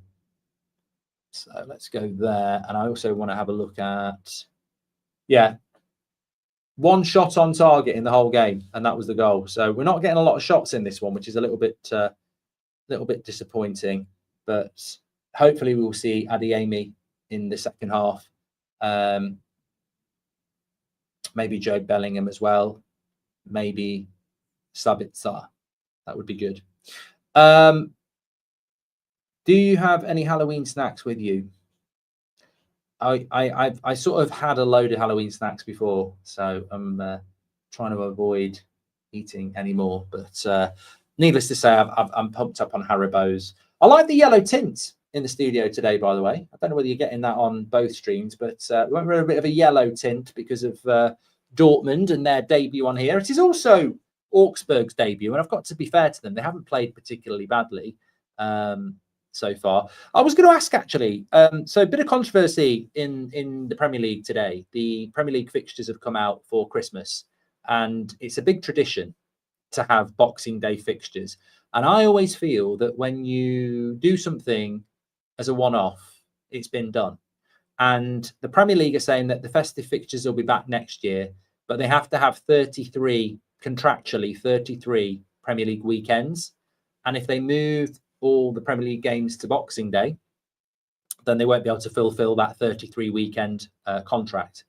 So let's go there. And I also want to have a look at, yeah, one shot on target in the whole game, and that was the goal. So we're not getting a lot of shots in this one, which is a little bit disappointing. But hopefully we will see Adeyemi in the second half. Maybe Joe Bellingham as well. Maybe Sabitzer. That would be good. Do you have any Halloween snacks with you? I sort of had a load of Halloween snacks before, so I'm trying to avoid eating anymore. But needless to say, I'm pumped up on Haribo's. I like the yellow tint in the studio today, by the way. I don't know whether you're getting that on both streams, but we went for a bit of a yellow tint because of Dortmund and their debut on here. It is also AUGSBURG's debut, and I've got to be fair to them, they haven't played particularly badly so far. I was going to ask, actually, so a bit of controversy in the Premier League today. The Premier League fixtures have come out for Christmas, and it's a big tradition to have Boxing Day fixtures. And I always feel that when you do something as a one-off, it's been done. And the Premier League are saying that the festive fixtures will be back next year, but they have to have 33 contractually 33 Premier League weekends. And if they move all the Premier League games to Boxing Day, then they won't be able to fulfill that 33 weekend contract.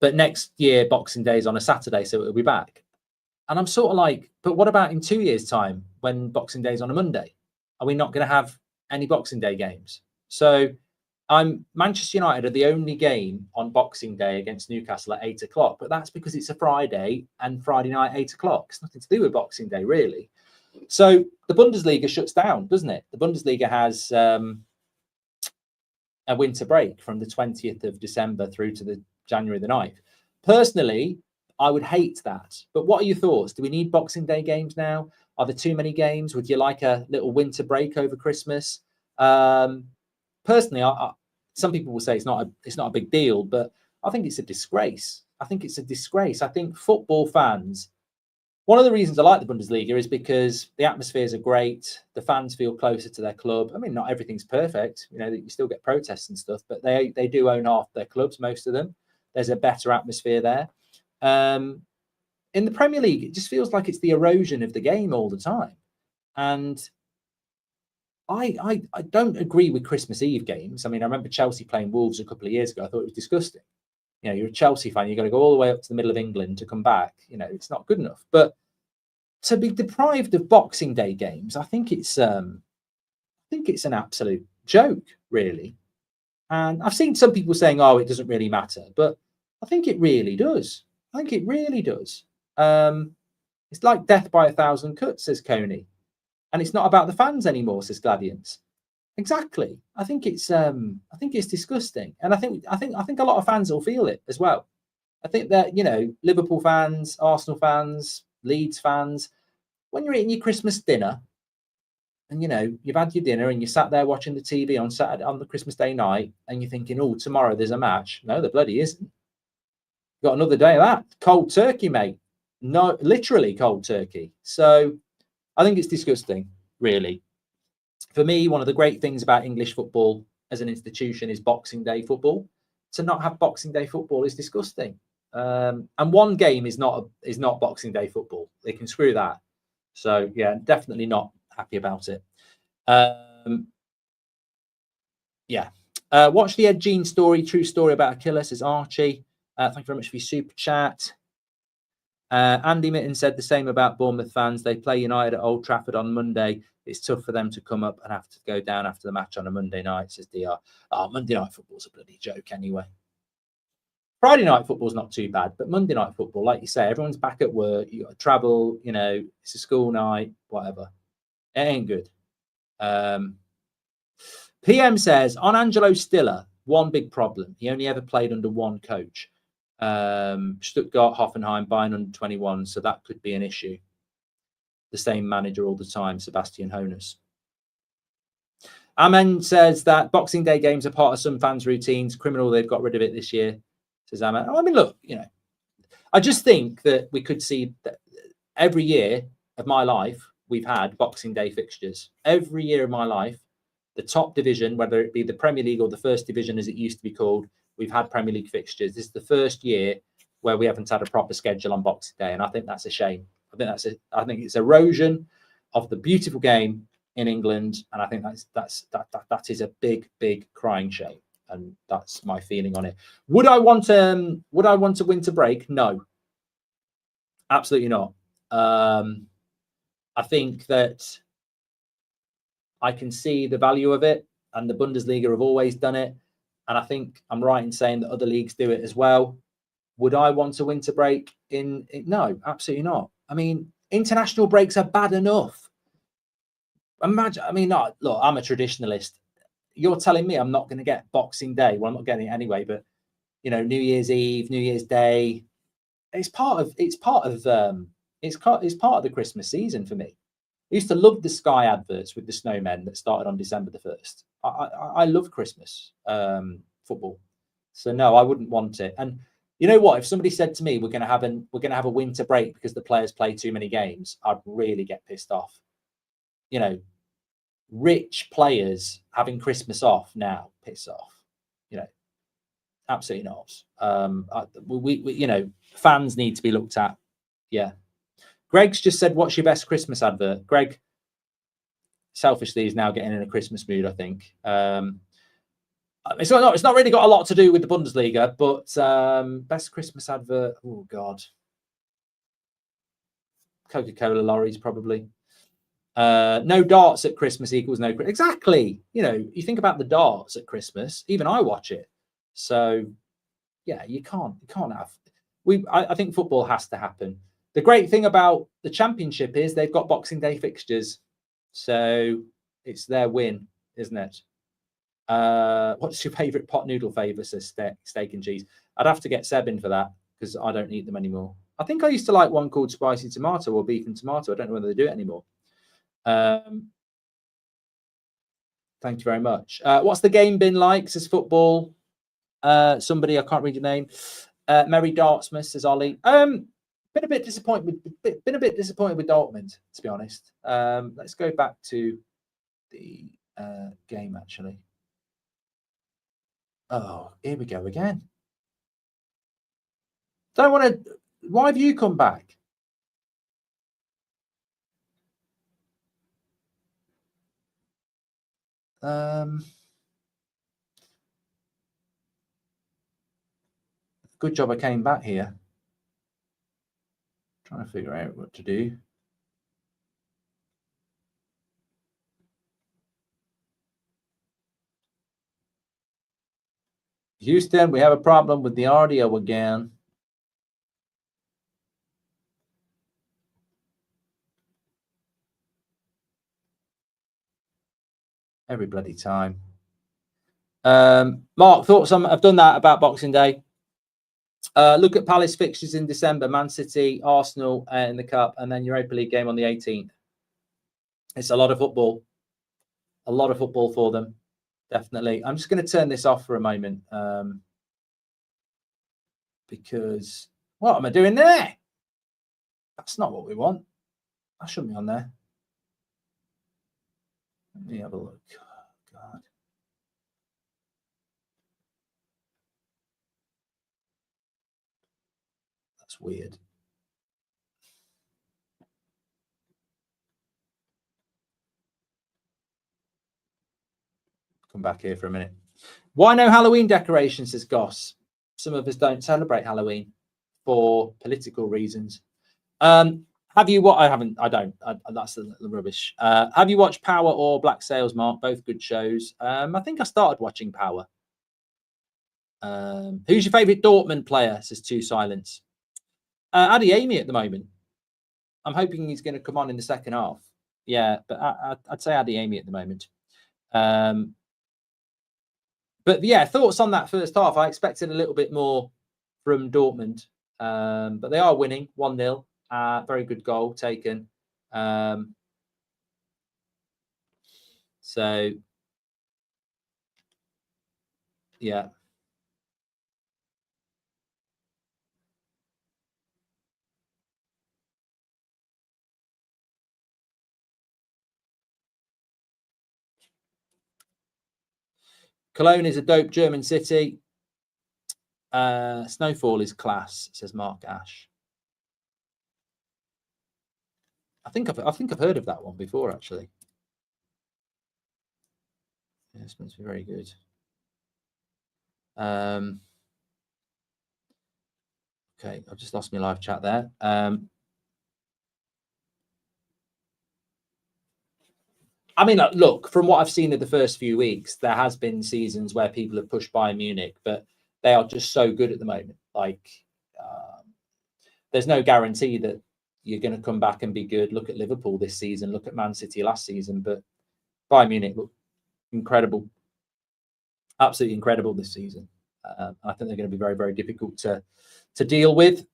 But next year, Boxing Day is on a Saturday, so it'll be back. And I'm sort of like, but what about in 2 years' time when Boxing Day is on a Monday? Are we not going to have any Boxing Day games? So Manchester United are the only game on Boxing Day against Newcastle at 8 o'clock, but that's because it's a Friday and Friday night, 8 o'clock. It's nothing to do with Boxing Day, really. So the Bundesliga shuts down, doesn't it? The Bundesliga has a winter break from the 20th of December through to the January the 9th. Personally, I wowould hate that. But what are your thoughts? Do we need Boxing Day games now? Are there too many games? Would you like a little winter break over Christmas? Personally, some people will say it's not a big deal, but I think it's a disgrace. I think it's a disgrace. I think football fans, one of the reasons I like the Bundesliga is because the atmospheres are great. The fans feel closer to their club. I mean, not everything's perfect. You know, you still get protests and stuff, but they do own half their clubs, most of them. There's a better atmosphere there. In the Premier League, it just feels like it's the erosion of the game all the time. And I don't agree with Christmas Eve games. I mean, I remember Chelsea playing Wolves a couple of years ago. I thought it was disgusting. You know, you're a Chelsea fan, you've got to go all the way up to the middle of England to come back. You know, it's not good enough. But to be deprived of Boxing Day games, I think it's an absolute joke, really. And I've seen some people saying, "Oh, it doesn't really matter," but I think it really does. I think it really does. It's like death by 1,000 cuts, says Coney. And it's not about the fans anymore, says Gladians. Exactly. I think it's disgusting. And I think a lot of fans will feel it as well. I think that, you know, Liverpool fans, Arsenal fans, Leeds fans, when you're eating your Christmas dinner and, you know, you've had your dinner and you sat there watching the TV on Saturday, on the Christmas Day night, and you're thinking, oh, tomorrow there's a match. No, there bloody isn't. Got another day of that. Cold turkey, mate. No, literally cold turkey. So I think it's disgusting, really. For me, one of the great things about English football as an institution is Boxing Day football. To not have Boxing Day football is disgusting. And one game is not Boxing Day football. They can screw that. So yeah, definitely not happy about it. Yeah. Watch the Ed Gein story, true story about a killer, says Archie. Thank you very much for your super chat. Andy Mitten said the same about Bournemouth fans. They play United at Old Trafford on Monday. It's tough for them to come up and have to go down after the match on a Monday night, says DR. Oh, Monday night football's a bloody joke anyway. Friday night football's not too bad, but Monday night football, like you say, everyone's back at work. You got to travel, you know, it's a school night, whatever. It ain't good. PM says, on Angelo Stiller, one big problem. He only ever played under one coach. Stuttgart, Hoffenheim, Bayern under 21, so that could be an issue. The same manager all the time, Sebastian Hoeneß. Amen says that Boxing Day games are part of some fans' routines. Criminal, they've got rid of it this year, says Amen. I mean, look, you know, I just think that we could see that every year of my life, we've had Boxing Day fixtures. Every year of my life, the top division, whether it be the Premier League or the First Division as it used to be called, we've had Premier League fixtures. This is the first year where we haven't had a proper schedule on Boxing Day, and I think that's a shame. I think it's erosion of the beautiful game in England, and I think that is a big crying shame, and that's my feeling on it. Would I want a winter break? No, absolutely not. I think that I can see the value of it, and the Bundesliga have always done it. And I think I'm right in saying that other leagues do it as well. Would I want a winter break? No, absolutely not. I mean, international breaks are bad enough. Imagine, I mean, no, look, I'm a traditionalist. You're telling me I'm not going to get Boxing Day. Well, I'm not getting it anyway, but you know, New Year's Eve, New Year's Day, it's part of the Christmas season for me. I used to love the Sky adverts with the snowmen that started on December the 1st. I love Christmas football, so no, I wouldn't want it. And you know what? If somebody said to me, "We're going to have a winter break because the players play too many games," I'd really get pissed off. You know, rich players having Christmas off now, piss off. You know, absolutely not. We you know, fans need to be looked at. Yeah. Greg's just said, "What's your best Christmas advert?" Greg, selfishly, is now getting in a Christmas mood, I think. It's not really got a lot to do with the Bundesliga, but best Christmas advert. Oh God, Coca-Cola lorries probably. No darts at Christmas equals no. Exactly. You know, you think about the darts at Christmas. Even I watch it. So yeah, you can't have. I think football has to happen. The great thing about the Championship is they've got Boxing Day fixtures, so it's their win, isn't it? What's your favourite pot noodle flavour? Says steak and cheese. I'd have to get Seb in for that because I don't eat them anymore. I think I used to like one called spicy tomato or beef and tomato. I don't know whether they do it anymore. Thank you very much. What's the game been like? Says football. Somebody, I can't read your name. Merry Dartsmith, says Ollie. Been a bit disappointed with Dortmund, to be honest. Let's go back to the game actually. Oh, here we go again. Don't want to. Why have you come back? Good job I came back here. Trying to figure out what to do. Houston, we have a problem with the audio again. Every bloody time. Mark, thoughts on? I've done that about Boxing Day. Look at Palace fixtures in December: Man City, Arsenal in the Cup, and then Europa League game on the 18th. It's a lot of football. A lot of football for them, definitely. I'm just going to turn this off for a moment because what am I doing there? That's not what we want. That shouldn't be on there. Let me have a look. Oh, God. That's weird. Come back here for a minute. Why no Halloween decorations, says Goss. Some of us don't celebrate Halloween for political reasons. Have you what? I haven't. I don't. That's the rubbish. Have you watched Power or Black Sails, Mark? Both good shows. I think I started watching Power. Who's your favourite Dortmund player? Says Two Silence. Adeyemi at the moment. I'm hoping he's going to come on in the second half. Yeah, but I'd say Adeyemi at the moment. But yeah, thoughts on that first half. I expected a little bit more from Dortmund, but they are winning 1-0. Very good goal taken. So, yeah. Cologne is a dope German city. Snowfall is class, says Mark Ash. I think I've heard of that one before, actually. Yeah, this must be very good. Okay, I've just lost my live chat there. I mean, look, from what I've seen in the first few weeks, there has been seasons where people have pushed Bayern Munich, but they are just so good at the moment. Like, there's no guarantee that you're going to come back and be good. Look at Liverpool this season. Look at Man City last season. But Bayern Munich look incredible. Absolutely incredible this season. I think they're going to be very, very difficult to deal with.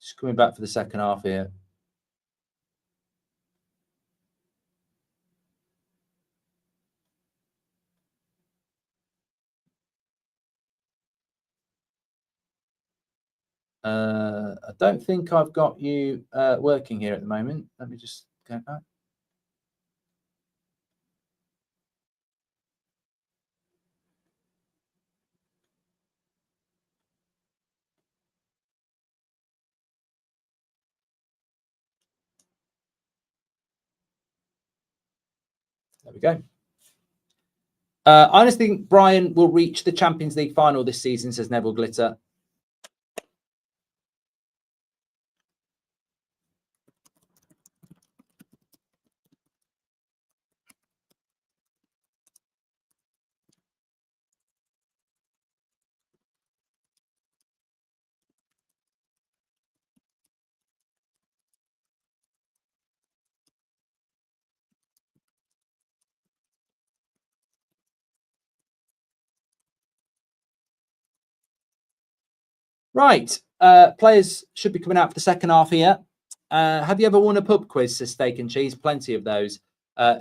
Just coming back for the second half here. I don't think I've got you working here at the moment. Let me just go back. There we go. I honestly think Brian will reach the Champions League final this season, says Neville Glitter. Right. Players should be coming out for the second half here. Have you ever won a pub quiz, says Steak and Cheese? Plenty of those.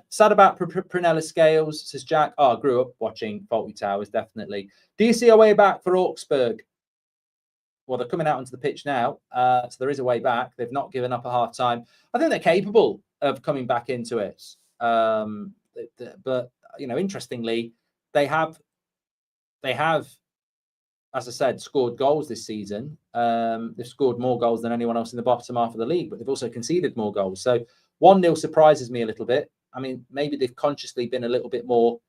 Sad about Prunella Scales, says Jack. Oh, I grew up watching Faulty Towers, definitely. Do you see a way back for Augsburg? Well, they're coming out onto the pitch now, so there is a way back. They've not given up at half time. I think they're capable of coming back into it. But, you know, interestingly, they have, as I said, scored goals this season. They've scored more goals than anyone else in the bottom half of the league, but they've also conceded more goals. So 1-0 surprises me a little bit. I mean, maybe they've consciously been a little bit more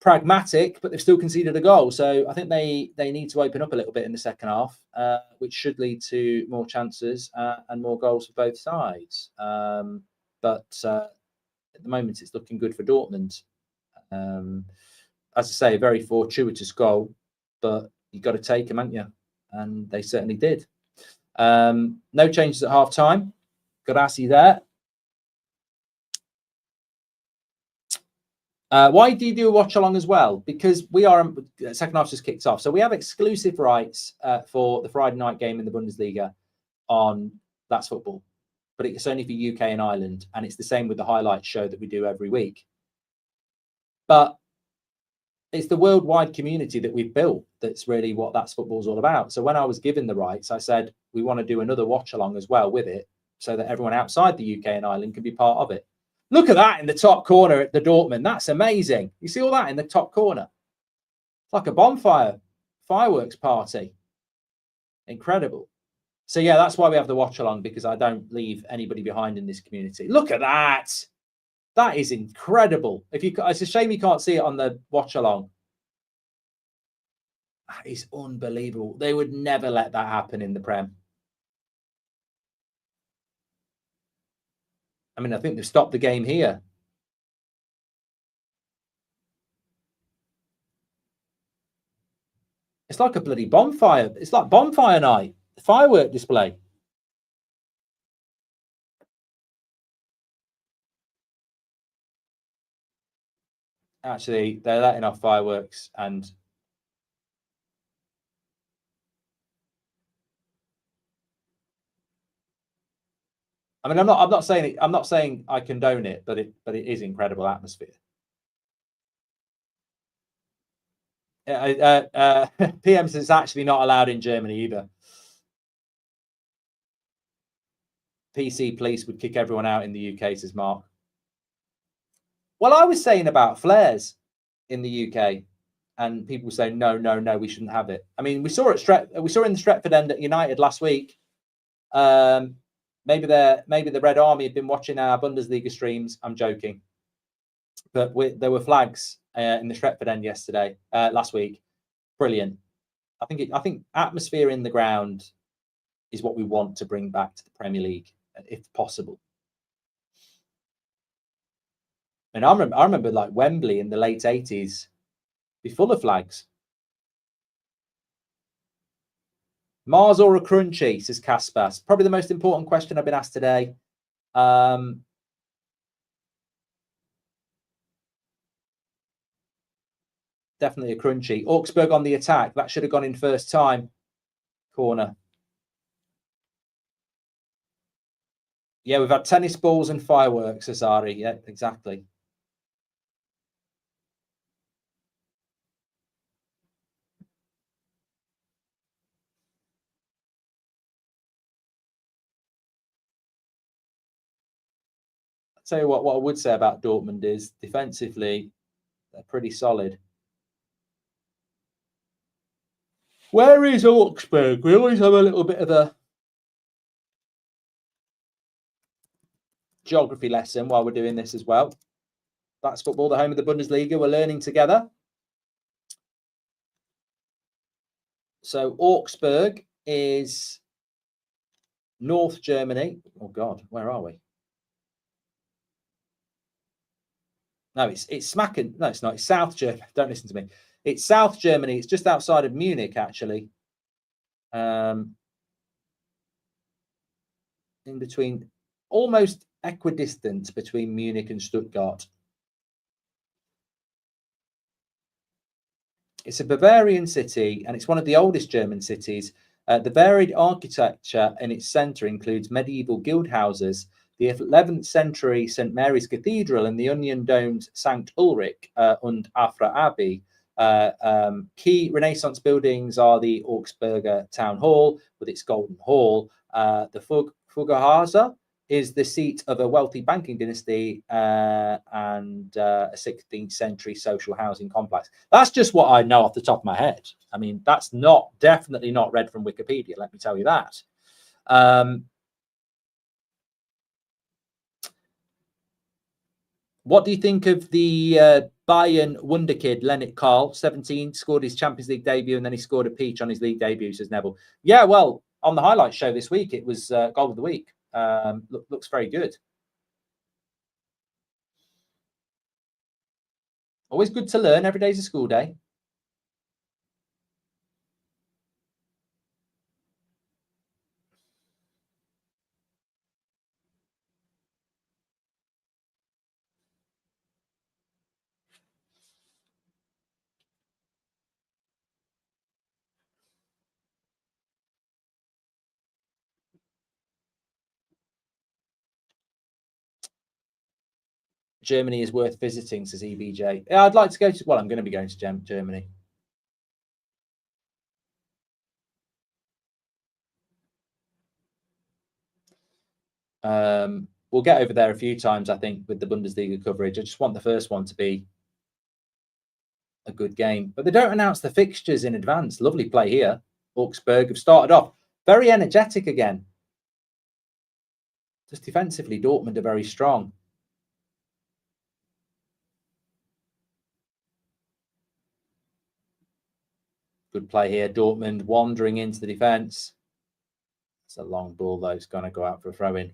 pragmatic, but they've still conceded a goal. So I think they need to open up a little bit in the second half, which should lead to more chances and more goals for both sides. But at the moment, it's looking good for Dortmund. As I say, a very fortuitous goal, but you've got to take them, haven't you? And they certainly did. No changes at half time. Garassi there. Why do you do a watch along as well? Because we are second half just kicked off, so we have exclusive rights for the Friday night game in the Bundesliga on That's Football, but it's only for UK and Ireland, and it's the same with the highlights show that we do every week. But it's the worldwide community that we've built that's really what That's Football is all about. So when I was given the rights, I said we want to do another watch along as well with it, so that everyone outside the UK and Ireland can be part of it. Look at that in the top corner at the Dortmund. That's amazing. You see all that in the top corner? It's like a bonfire, fireworks party. Incredible. So yeah, that's why we have the watch along, because I don't leave anybody behind in this community. Look at that. That is incredible. It's a shame you can't see it on the watch along. That is unbelievable. They would never let that happen in the Prem. I mean, I think they've stopped the game here. It's like a bloody bonfire. It's like bonfire night, firework display. Actually, they're letting off fireworks, and I mean, I'm not saying I condone it, but it is incredible atmosphere. PM says it's actually not allowed in Germany either. PC police would kick everyone out in the UK, says Mark. Well, I was saying about flares in the UK, and people say no, we shouldn't have it. I mean, we saw in the Stretford end at United last week. Maybe the Red Army had been watching our Bundesliga streams. I'm joking, but there were flags in the Stretford end last week. Brilliant. I think atmosphere in the ground is what we want to bring back to the Premier League, if possible. And I remember like Wembley in the late 80s be full of flags. Mars or a crunchy, says Casper. Probably the most important question I've been asked today. Definitely a crunchy. Augsburg on the attack. That should have gone in first time. Corner. Yeah, we've had tennis balls and fireworks, Asari. Yeah, exactly. I'll tell you what I would say about Dortmund is defensively, they're pretty solid. Where is Augsburg? We always have a little bit of a geography lesson while we're doing this as well. That's Football, the home of the Bundesliga. We're learning together. So Augsburg is North Germany. Oh God, where are we? No, it's smacking. No, it's not. It's South Germany. Don't listen to me. It's South Germany. It's just outside of Munich, actually. In between, almost equidistant between Munich and Stuttgart. It's a Bavarian city, and it's one of the oldest German cities. The varied architecture in its centre includes medieval guild houses, the 11th century St. Mary's Cathedral, and the onion-domed St. Ulrich und Afra Abbey. Key Renaissance buildings are the Augsburger Town Hall with its Golden Hall. The Fuggerhase is the seat of a wealthy banking dynasty and a 16th century social housing complex. That's just what I know off the top of my head. I mean, that's definitely not read from Wikipedia, let me tell you that. What do you think of the Bayern wonderkid, Lennart Karl, 17, scored his Champions League debut, and then he scored a peach on his league debut, says Neville. Yeah, well, on the highlight show this week, it was goal of the week. Looks very good. Always good to learn. Every day's a school day. Germany is worth visiting, says EBJ. Yeah, I'd like to go to, well, I'm going to be going to Germany. We'll get over there a few times, I think, with the Bundesliga coverage. I just want the first one to be a good game. But they don't announce the fixtures in advance. Lovely play here. AUGSBURG have started off very energetic again. Just defensively, Dortmund are very strong. Good play here. Dortmund wandering into the defence. It's a long ball, though. It's going to go out for a throw-in.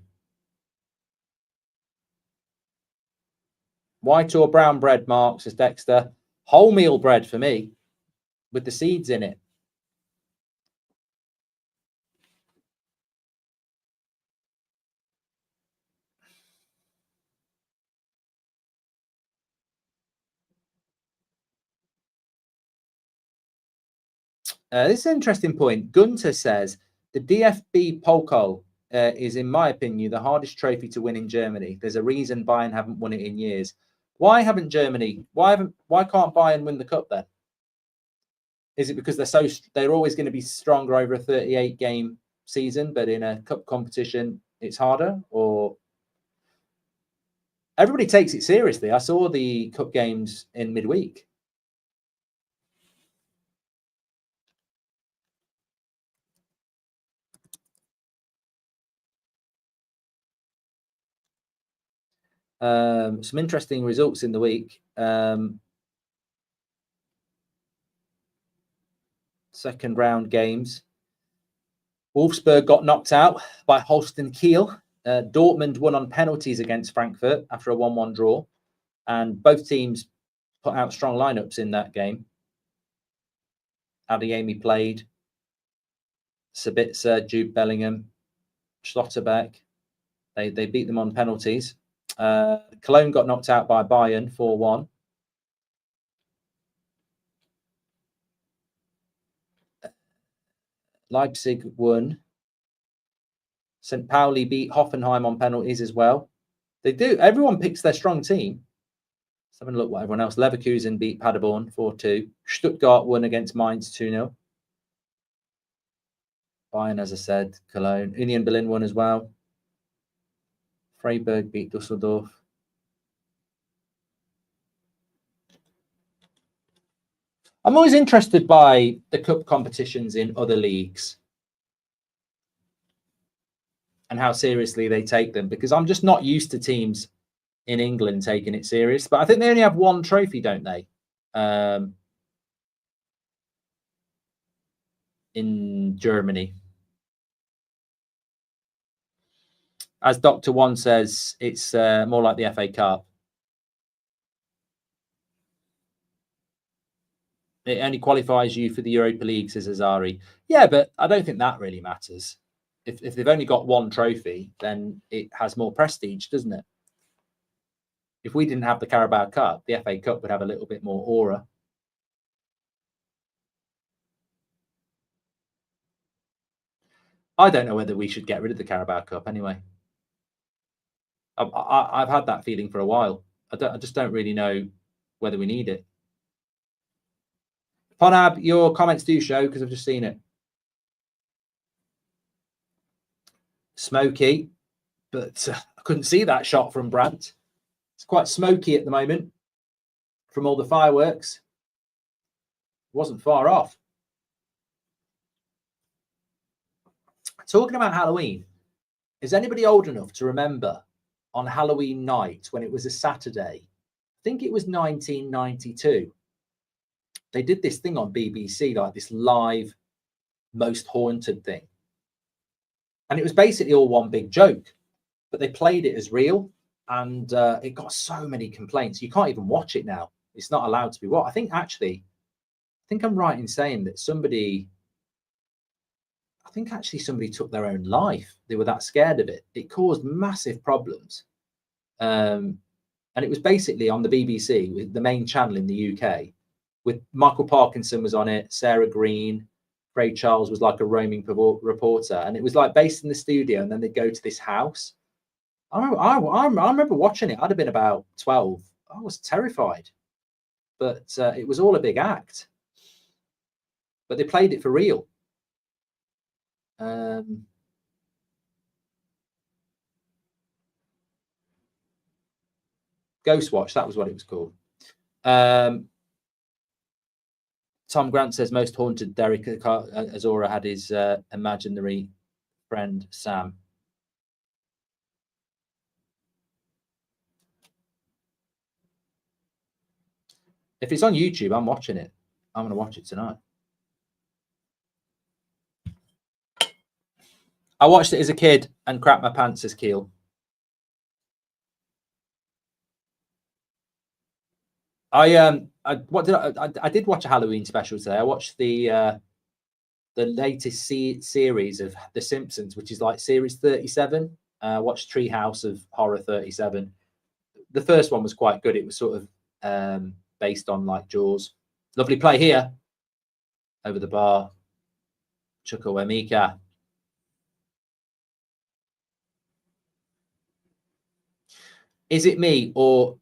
White or brown bread, Mark, says Dexter. Wholemeal bread for me, with the seeds in it. This is an interesting point. Gunter says the DFB Pokal is, in my opinion, the hardest trophy to win in Germany. There's a reason Bayern haven't won it in years. Why haven't Germany? Why can't Bayern win the cup then? Is it because they're always going to be stronger over a 38-game season, but in a cup competition it's harder? Or everybody takes it seriously. I saw the cup games in midweek. Some interesting results in the week. Second round games. Wolfsburg got knocked out by Holstein Kiel. Dortmund won on penalties against Frankfurt after a 1-1 draw. And both teams put out strong lineups in that game. Adeyemi played. Sabitzer, Jude Bellingham, Schlotterbeck. They beat them on penalties. Cologne got knocked out by Bayern 4-1. Leipzig won. St. Pauli beat Hoffenheim on penalties as well. They do. Everyone picks their strong team. Let's have a look what everyone else. Leverkusen beat Paderborn 4-2. Stuttgart won against Mainz 2-0. Bayern, as I said, Cologne. Union Berlin won as well. Freiburg beat Dusseldorf. I'm always interested by the cup competitions in other leagues and how seriously they take them, because I'm just not used to teams in England taking it serious. But I think they only have one trophy, don't they? In Germany. As Dr. One says, it's more like the FA Cup. It only qualifies you for the Europa League, says Azari. Yeah, but I don't think that really matters. If they've only got one trophy, then it has more prestige, doesn't it? If we didn't have the Carabao Cup, the FA Cup would have a little bit more aura. I don't know whether we should get rid of the Carabao Cup anyway. I've had that feeling for a while. I just don't really know whether we need it. Ponab, your comments do show, because I've just seen it. Smoky, but I couldn't see that shot from Brandt. It's quite smoky at the moment from all the fireworks. It wasn't far off. Talking about Halloween, is anybody old enough to remember on Halloween night when it was a Saturday? I think it was 1992. They did this thing on BBC, like this live most haunted thing. And it was basically all one big joke, but they played it as real, and it got so many complaints. You can't even watch it now. It's not allowed to be watched. I think I'm right in saying that somebody took their own life. They were that scared of it. It caused massive problems. And it was basically on the BBC, with the main channel in the UK, with Michael Parkinson was on it, Sarah Green, Craig Charles was like a roaming reporter. And it was like based in the studio, and then they'd go to this house. I remember watching it. I'd have been about 12. I was terrified, but it was all a big act. But they played it for real. Ghost Watch, that was what it was called. Tom Grant says most haunted Derek Azora had his imaginary friend Sam. If it's on YouTube, I'm watching it. I'm going to watch it tonight. I watched it as a kid and crapped my pants as Keel. I did watch a Halloween special today. I watched the latest series of The Simpsons, which is like series 37. I watched Treehouse of Horror 37. The first one was quite good. It was sort of based on like Jaws. Lovely play here over the bar. Chukwuemeka. Is it me or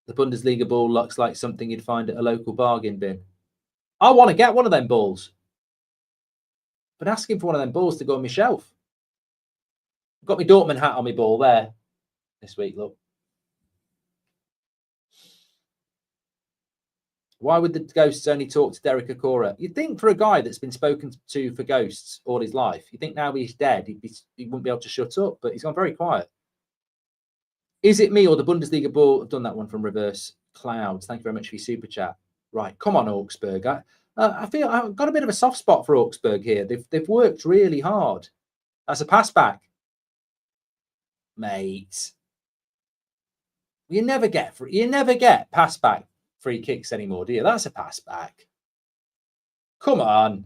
the Bundesliga ball looks like something you'd find at a local bargain bin? I want to get one of them balls. But asking for one of them balls to go on my shelf. I've got my Dortmund hat on my ball there this week, look. Why would the ghosts only talk to Derek Akora? You'd think for a guy that's been spoken to for ghosts all his life, you think now he's dead, he wouldn't be able to shut up, but he's gone very quiet. Is it me or the Bundesliga ball? I've done that one from Reverse Clouds. Thank you very much for your super chat. Right, come on, AUGSBURG. I feel I've got a bit of a soft spot for AUGSBURG here. They've worked really hard. That's a pass back, mate. You never get pass back free kicks anymore, do you? That's a pass back. Come on.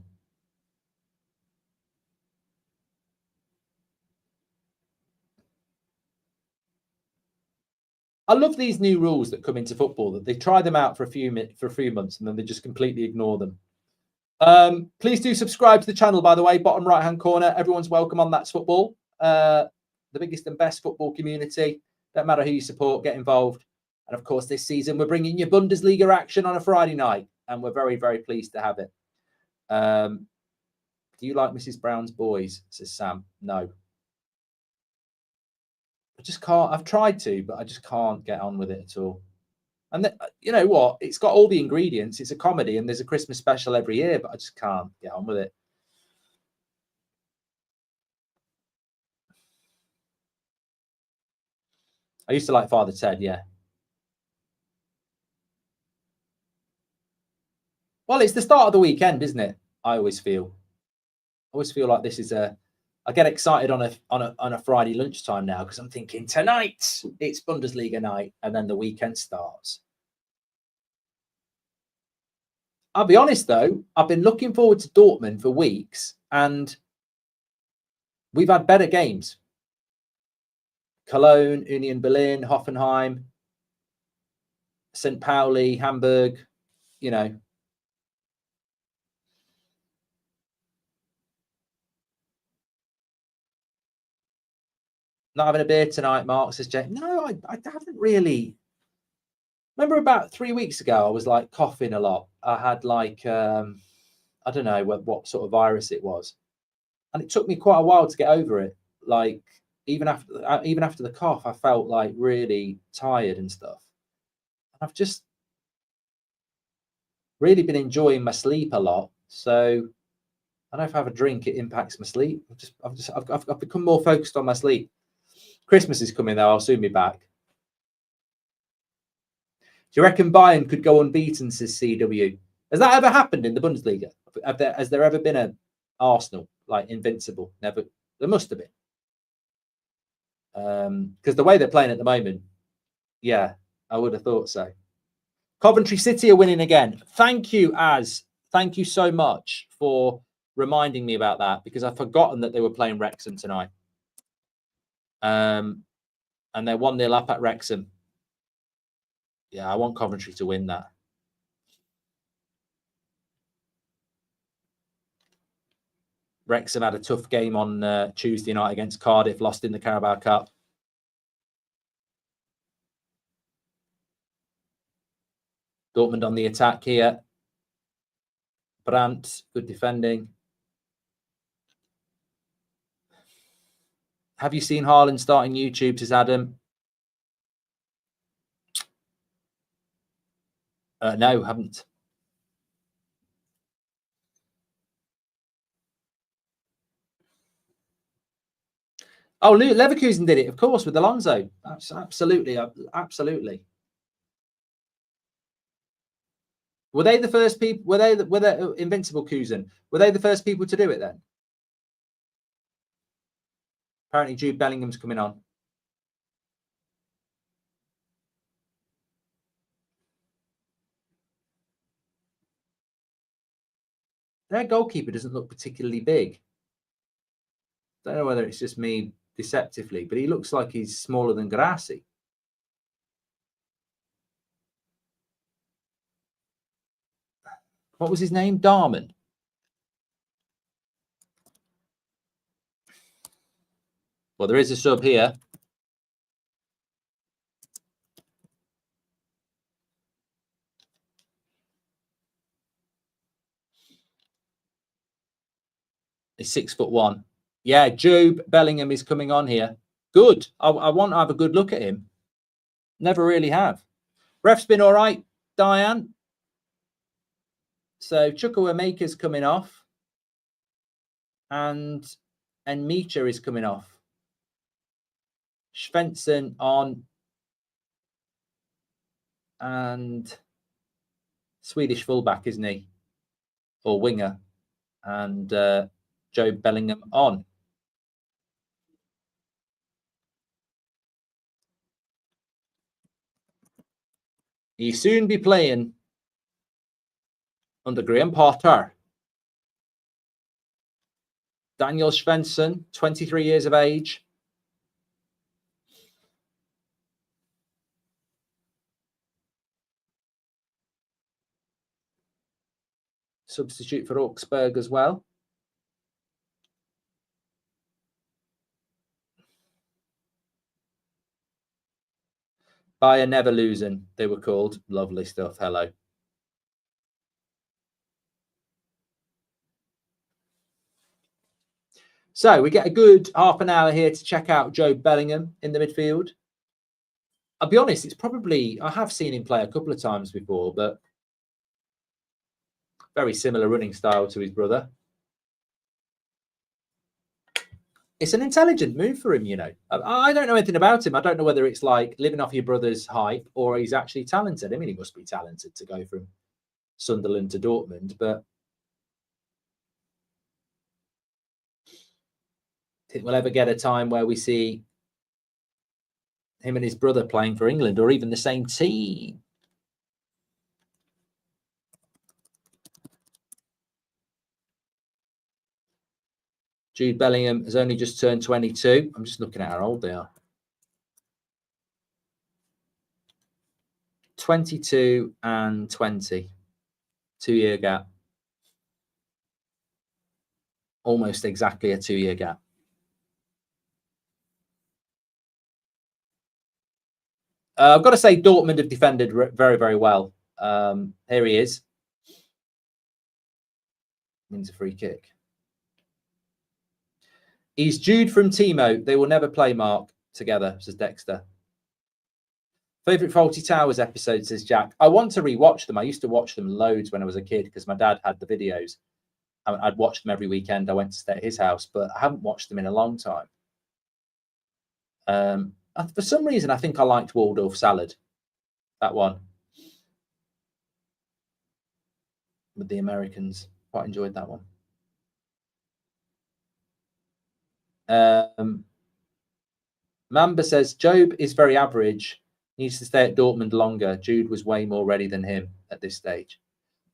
I love these new rules that come into football, that they try them out for a few months and then they just completely ignore them. Please do subscribe to the channel, by the way, bottom right hand corner. Everyone's welcome on That's Football. The biggest and best football community. Don't matter who you support, get involved. And of course, this season we're bringing you Bundesliga action on a Friday night, and we're very, very pleased to have it. Do you like Mrs. Brown's Boys? Says Sam. No. I just can't. I've tried to, but I just can't get on with it at all. And you know what? It's got all the ingredients. It's a comedy, and there's a Christmas special every year, but I just can't get on with it. I used to like Father Ted, yeah. Well, it's the start of the weekend, isn't it? I always feel like this is I get excited on a Friday lunchtime now because I'm thinking tonight it's Bundesliga night, and then the weekend starts. I'll be honest though, I've been looking forward to Dortmund for weeks, and we've had better games. Cologne, Union Berlin, Hoffenheim, St. Pauli, Hamburg, you know. Not having a beer tonight, Mark, says Jay. No, I haven't really. Remember about 3 weeks ago, I was like coughing a lot. I had like, I don't know what sort of virus it was. And it took me quite a while to get over it. Like even after the cough, I felt like really tired and stuff. And I've just really been enjoying my sleep a lot. So I don't know if I have a drink, it impacts my sleep. I've become more focused on my sleep. Christmas is coming though. I'll soon be back. Do you reckon Bayern could go unbeaten, says CW? Has that ever happened in the Bundesliga? Has there ever been a Arsenal like invincible? Never. There must have been. Because the way they're playing at the moment, yeah, I would have thought so. Coventry City are winning again. Thank you, Thank you so much for reminding me about that, because I've forgotten that they were playing Wrexham tonight. And they're 1-0 up at Wrexham. Yeah, I want Coventry to win that. Wrexham had a tough game on Tuesday night against Cardiff, lost in the Carabao Cup. Dortmund on the attack here. Brandt, good defending. Have you seen Haaland starting YouTube, says Adam? No, haven't. Oh, Leverkusen did it, of course, with Alonso. Absolutely, absolutely. Were they the first people? Were they Invincible Kusen? Were they the first people to do it then? Apparently, Jude Bellingham's coming on. Their goalkeeper doesn't look particularly big. Don't know whether it's just me deceptively, but he looks like he's smaller than Grassi. What was his name? Darman. Well, there is a sub here. He's 6'1". Yeah, Jude Bellingham is coming on here. Good. I want to have a good look at him. Never really have. Ref's been all right, Diane. So Chukwuemeka's coming off. And Micha is coming off. Svensson on. And Swedish fullback, isn't he? Or winger. And Joe Bellingham on. He'll soon be playing under Graham Potter. Daniel Svensson, 23 years of age. Substitute for AUGSBURG as well. Bayer Never Losing, they were called. Lovely stuff. Hello. So we get a good half an hour here to check out Joe Bellingham in the midfield. I'll be honest, it's probably, I have seen him play a couple of times before, but very similar running style to his brother. It's an intelligent move for him, you know. I don't know anything about him. I don't know whether it's like living off your brother's hype or he's actually talented. I mean, he must be talented to go from Sunderland to Dortmund, but I think we'll ever get a time where we see him and his brother playing for England or even the same team. Jude Bellingham has only just turned 22. I'm just looking at how old they are. 22 and 20. 2-year gap. Almost exactly a 2-year gap. I've got to say Dortmund have defended very, very well. Here he is. Wins a free kick. He's Jude from Timo. They will never play Mark together, says Dexter. Favourite Faulty Towers episode, says Jack. I want to rewatch them. I used to watch them loads when I was a kid because my dad had the videos. I'd watch them every weekend. I went to stay at his house, but I haven't watched them in a long time. For some reason, I think I liked Waldorf Salad. That one. With the Americans. Quite enjoyed that one. Mamba says, Job is very average. Needs to stay at Dortmund longer. Jude was way more ready than him at this stage.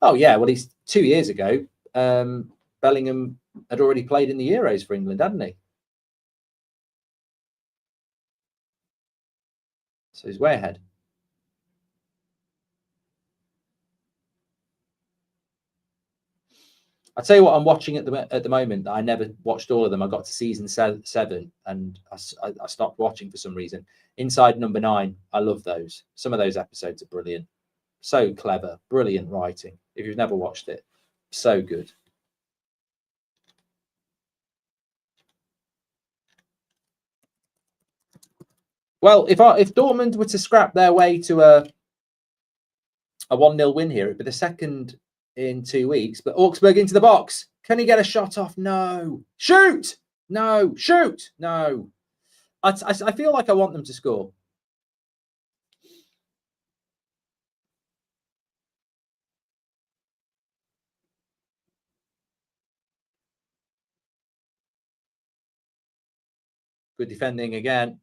Oh, yeah. Well, he's 2 years ago. Bellingham had already played in the Euros for England, hadn't he? So he's way ahead. I'll tell you what I'm watching at the moment. I never watched all of them. I got to season 7 and I stopped watching for some reason. Inside Number 9, I love those. Some of those episodes are brilliant. So clever, brilliant writing. If you've never watched it, so good. Well, if Dortmund were to scrap their way to a 1-0 win here, it'd be the second in 2 weeks. But Augsburg into the box. Can he get a shot off? No. Shoot! No. Shoot! No. I feel like I want them to score. Good defending again.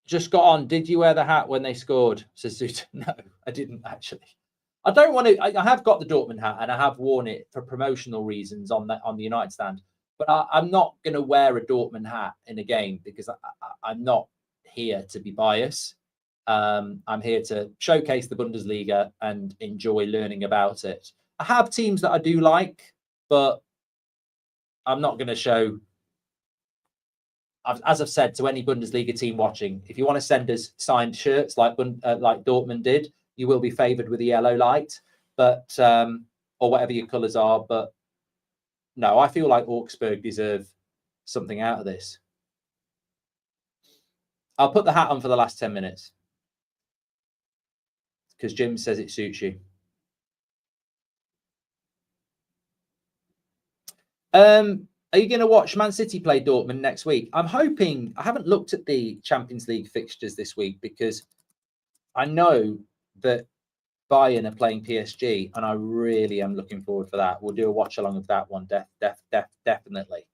Just got on. Did you wear the hat when they scored? Says Zuta. No, I didn't actually. I don't want to. I have got the Dortmund hat and I have worn it for promotional reasons on the United stand. But I'm not going to wear a Dortmund hat in a game because I'm not here to be biased. I'm here to showcase the Bundesliga and enjoy learning about it. I have teams that I do like, but I'm not going to show. As I've said to any Bundesliga team watching, if you want to send us signed shirts like Dortmund did, you will be favoured with a yellow light, but or whatever your colours are. But no, I feel like Augsburg deserve something out of this. I'll put the hat on for the last 10 minutes because Jim says it suits you. Are you going to watch Man City play Dortmund next week? I'm hoping. I haven't looked at the Champions League fixtures this week because I know that Bayern are playing PSG, and I really am looking forward for that. We'll do a watch along of that one, definitely.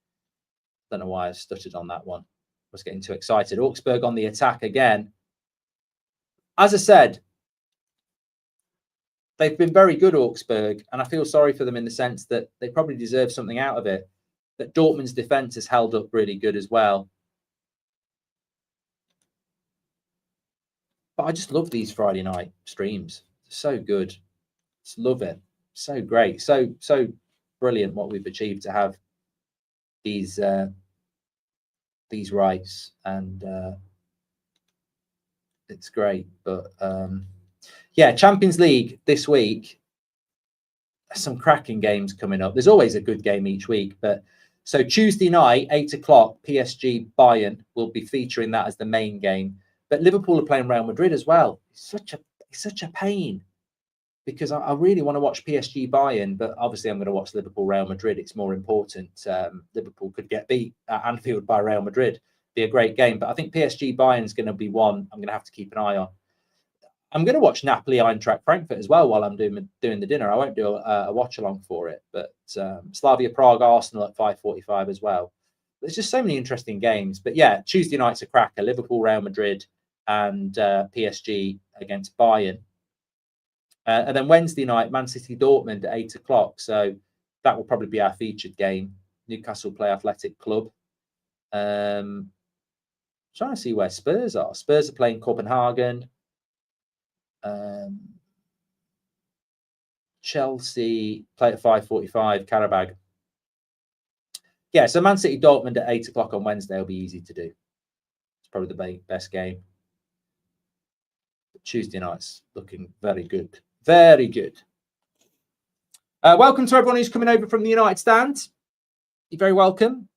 Don't know why I stuttered on that one. I was getting too excited. Augsburg on the attack again. As I said, they've been very good, Augsburg, and I feel sorry for them in the sense that they probably deserve something out of it. That Dortmund's defence has held up really good as well. But I just love these Friday night streams. So good. Just love it. So great. So brilliant what we've achieved to have these rights, and it's great. But yeah, Champions League this week. Some cracking games coming up. There's always a good game each week, but so Tuesday night, 8 o'clock, PSG Bayern will be featuring that as the main game. But Liverpool are playing Real Madrid as well. It's such a pain because I really want to watch PSG Bayern, but obviously I'm going to watch Liverpool Real Madrid. It's more important. Liverpool could get beat at Anfield by Real Madrid. Be a great game, but I think PSG Bayern is going to be one I'm going to have to keep an eye on. I'm going to watch Napoli Eintracht Frankfurt as well while I'm doing the dinner. I won't do a watch along for it, but Slavia Prague Arsenal at 5:45 as well. There's just so many interesting games. But yeah, Tuesday night's a cracker. Liverpool Real Madrid and PSG against Bayern. And then Wednesday night, Man City Dortmund at 8 o'clock. So that will probably be our featured game. Newcastle play Athletic Club. Trying to see where Spurs are. Spurs are playing Copenhagen. Chelsea play at 5:45, Karabag. Yeah, so Man City Dortmund at 8 o'clock on Wednesday will be easy to do. It's probably the best game. But Tuesday night's looking very good. Very good. Welcome to everyone who's coming over from the United stand. You're very welcome.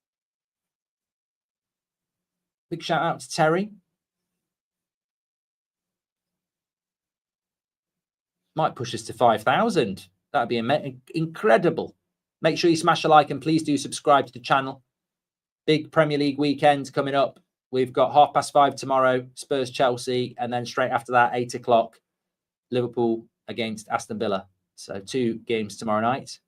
Big shout out to Terry. Might push us to 5,000. That'd be incredible. Make sure you smash a like and please do subscribe to the channel. Big Premier League weekend coming up. We've got 5:30 tomorrow, Spurs Chelsea, and then straight after that, 8 o'clock, Liverpool against Aston Villa. So 2 games tomorrow night.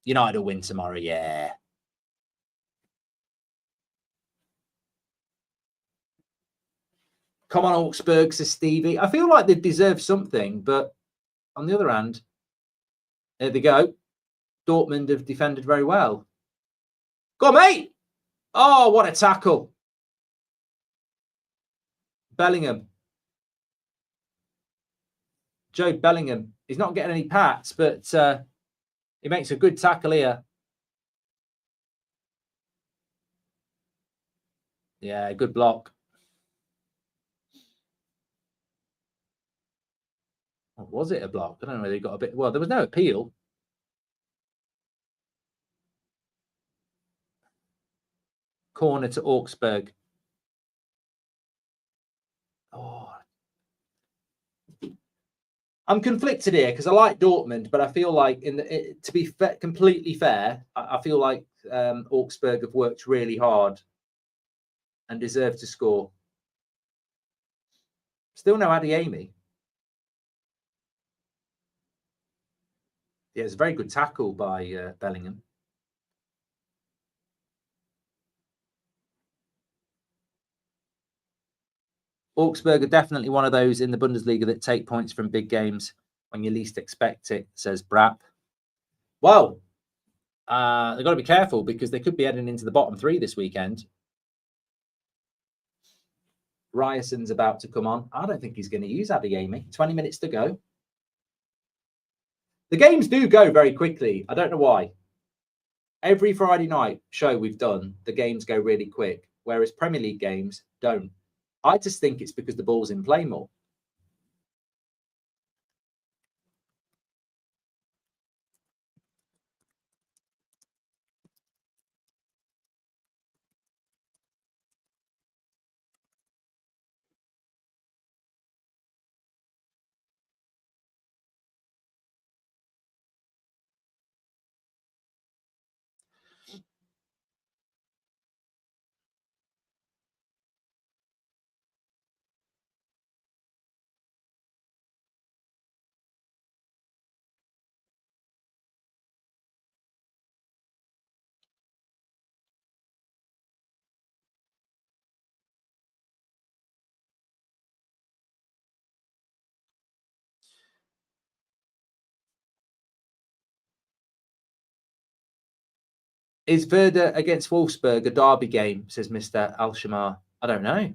United will win tomorrow, yeah. Come on, Augsburg, says Stevie. I feel like they deserve something, but on the other hand, there they go. Dortmund have defended very well. Go on, mate! Oh, what a tackle. Bellingham. Joe Bellingham. He's not getting any pats, but he makes a good tackle here. Yeah, good block. Or was it a block? I don't know whether he got a bit... Well, there was no appeal. Corner to Augsburg. Oh. I'm conflicted here because I like Dortmund, but I feel like, to be completely fair, I feel like Augsburg have worked really hard and deserve to score. Still no Adeyemi. Yeah, it's a very good tackle by Bellingham. Augsburg are definitely one of those in the Bundesliga that take points from big games when you least expect it, says Brapp. Well, they've got to be careful because they could be heading into the bottom three this weekend. Ryerson's about to come on. I don't think he's going to use Adeyemi. 20 minutes to go. The games do go very quickly. I don't know why. Every Friday night show we've done, the games go really quick, whereas Premier League games don't. I just think it's because the ball's in play more. Is Werder against Wolfsburg a derby game, says Mr. Al-Shamar? I don't know.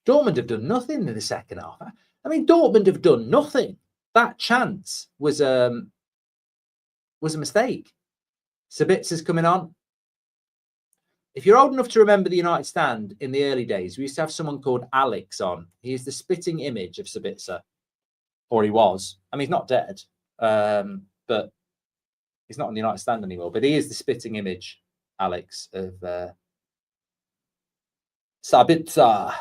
Dortmund have done nothing in the second half. I mean, Dortmund have done nothing. That chance was a mistake. Sabitza's coming on. If you're old enough to remember the United stand in the early days, we used to have someone called Alex on. He is the spitting image of Sabitzer. Or he was. I mean, he's not dead, but he's not in the United stand anymore. But he is the spitting image, Alex, of Sabitzer.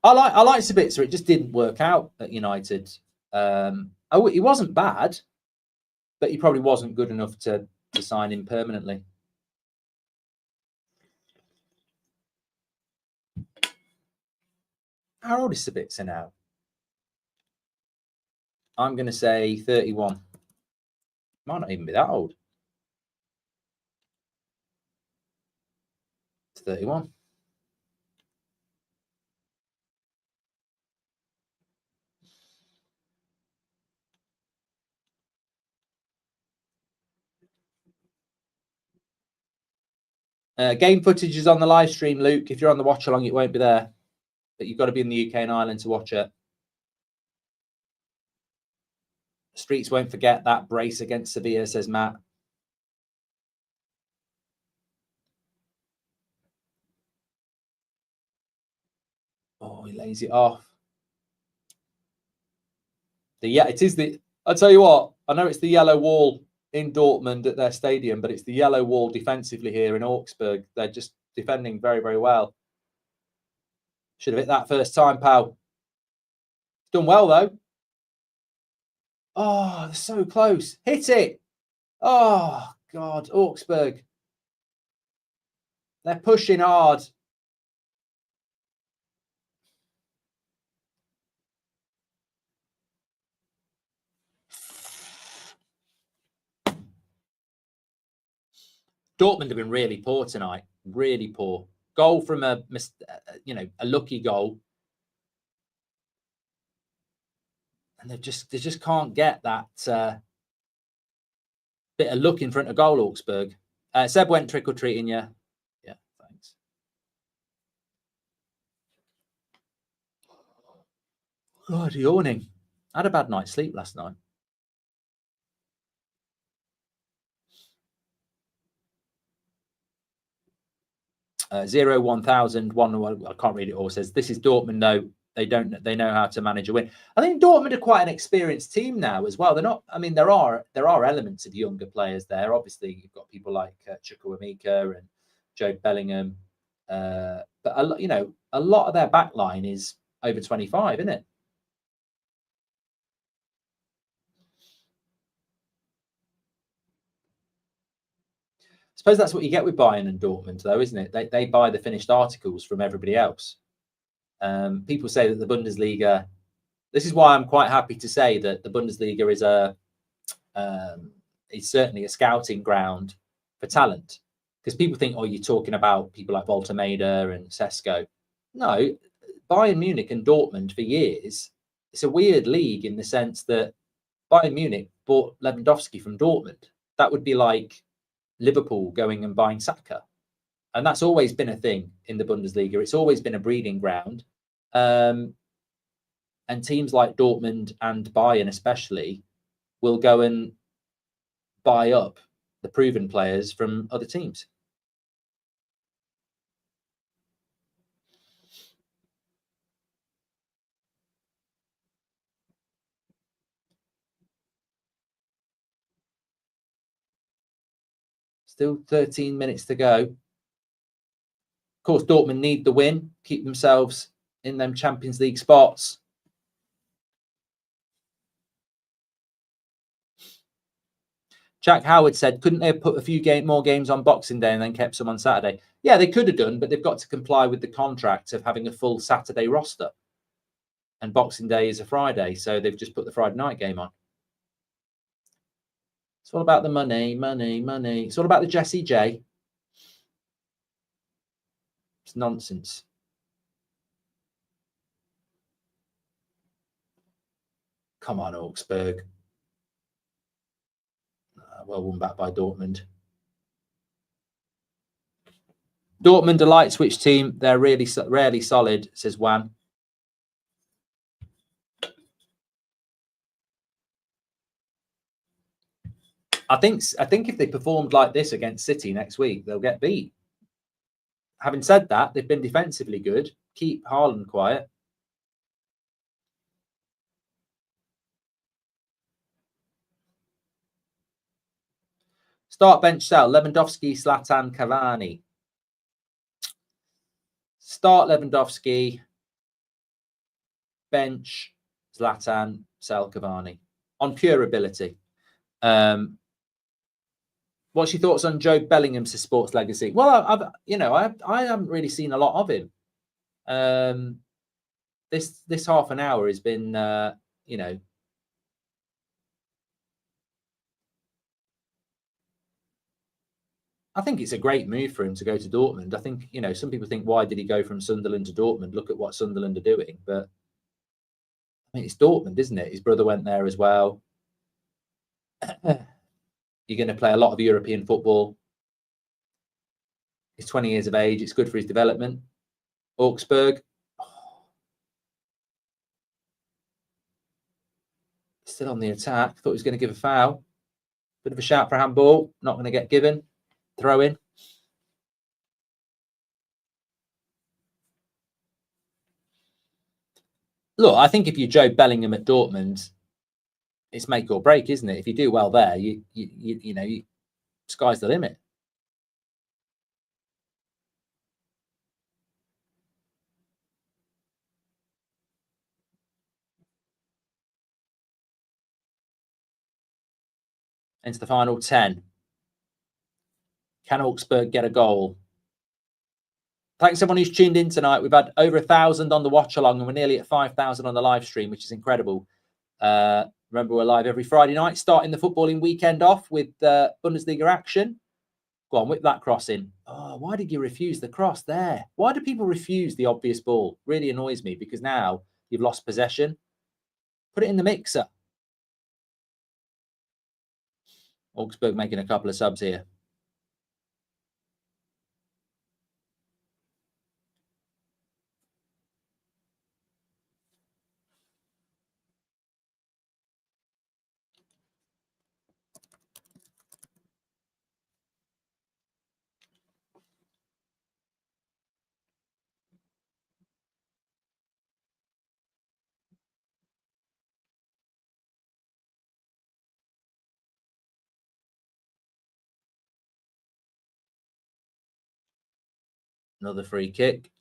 I like Sabitzer. It just didn't work out at United. He wasn't bad, but he probably wasn't good enough to sign him permanently. How old is Sabitzer now? I'm going to say 31. Might not even be that old. It's 31. Game footage is on the live stream, Luke. If you're on the watch along, it won't be there. But you've got to be in the UK and Ireland to watch it. Streets won't forget that brace against Sevilla, says Matt. Oh, he lays it off. It is the... I'll tell you what, I know it's the yellow wall in Dortmund at their stadium, but it's the yellow wall defensively here in Augsburg. They're just defending very, very well. Should have hit that first time, pal. Done well, though. Oh, they're so close. Hit it. Oh, God. Augsburg. They're pushing hard. Dortmund have been really poor tonight. Really poor. Goal from a lucky goal. And they just can't get that bit of luck in front of goal, Augsburg. Seb went trick-or-treating, yeah. Yeah, thanks. God, yawning. I had a bad night's sleep last night. 0-1000 1. I can't read it all. Says this is Dortmund. No, they don't. They know how to manage a win. I think Dortmund are quite an experienced team now as well. They're not. I mean, there are elements of younger players there. Obviously, you've got people like Chukwuemeka and Joe Bellingham, but a lot of their back line is over 25, isn't it? I suppose that's what you get with Bayern and Dortmund, though, isn't it? They buy the finished articles from everybody else. People say that the Bundesliga. This is why I'm quite happy to say that the Bundesliga is certainly a scouting ground for talent. Because people think, oh, you're talking about people like Voltemeda and Sesko. No, Bayern Munich and Dortmund for years, it's a weird league in the sense that Bayern Munich bought Lewandowski from Dortmund. That would be like Liverpool going and buying Saka. And that's always been a thing in the Bundesliga. It's always been a breeding ground. And teams like Dortmund and Bayern especially will go and buy up the proven players from other teams. Still 13 minutes to go. Of course, Dortmund need the win, keep themselves in them Champions League spots. Jack Howard said, couldn't they have put a few more games on Boxing Day and then kept some on Saturday? Yeah, they could have done, but they've got to comply with the contract of having a full Saturday roster. And Boxing Day is a Friday, so they've just put the Friday night game on. It's all about the money, money, money. It's all about the Jessie J. It's nonsense. Come on, Augsburg. Well won back by Dortmund. Dortmund, a light switch team. They're really rarely solid, says Juan. I think if they performed like this against City next week, they'll get beat. Having said that, they've been defensively good. Keep Haaland quiet. Start, bench, sell. Lewandowski, Zlatan, Cavani. Start Lewandowski. Bench, Zlatan, sell Cavani. On pure ability. What's your thoughts on Joe Bellingham's sports legacy? Well, I haven't really seen a lot of him. This half an hour has been, I think it's a great move for him to go to Dortmund. I think, some people think, why did he go from Sunderland to Dortmund? Look at what Sunderland are doing. But I mean, it's Dortmund, isn't it? His brother went there as well. You're going to play a lot of European football. He's 20 years of age. It's good for his development. Augsburg. Still on the attack. Thought he was going to give a foul. Bit of a shout for a handball. Not going to get given. Throw in. Look, I think if you're Joe Bellingham at Dortmund, it's make or break, isn't it? If you do well there, sky's the limit. into the final 10. Can Augsburg get a goal? Thanks everyone who's tuned in tonight. We've had over 1,000 on the watch along, and we're nearly at 5,000 on the live stream, which is incredible. Remember, we're live every Friday night, starting the footballing weekend off with Bundesliga action. Go on, whip that cross in. Oh, why did you refuse the cross there? Why do people refuse the obvious ball? Really annoys me, because now you've lost possession. Put it in the mixer. Augsburg making a couple of subs here. Another free kick.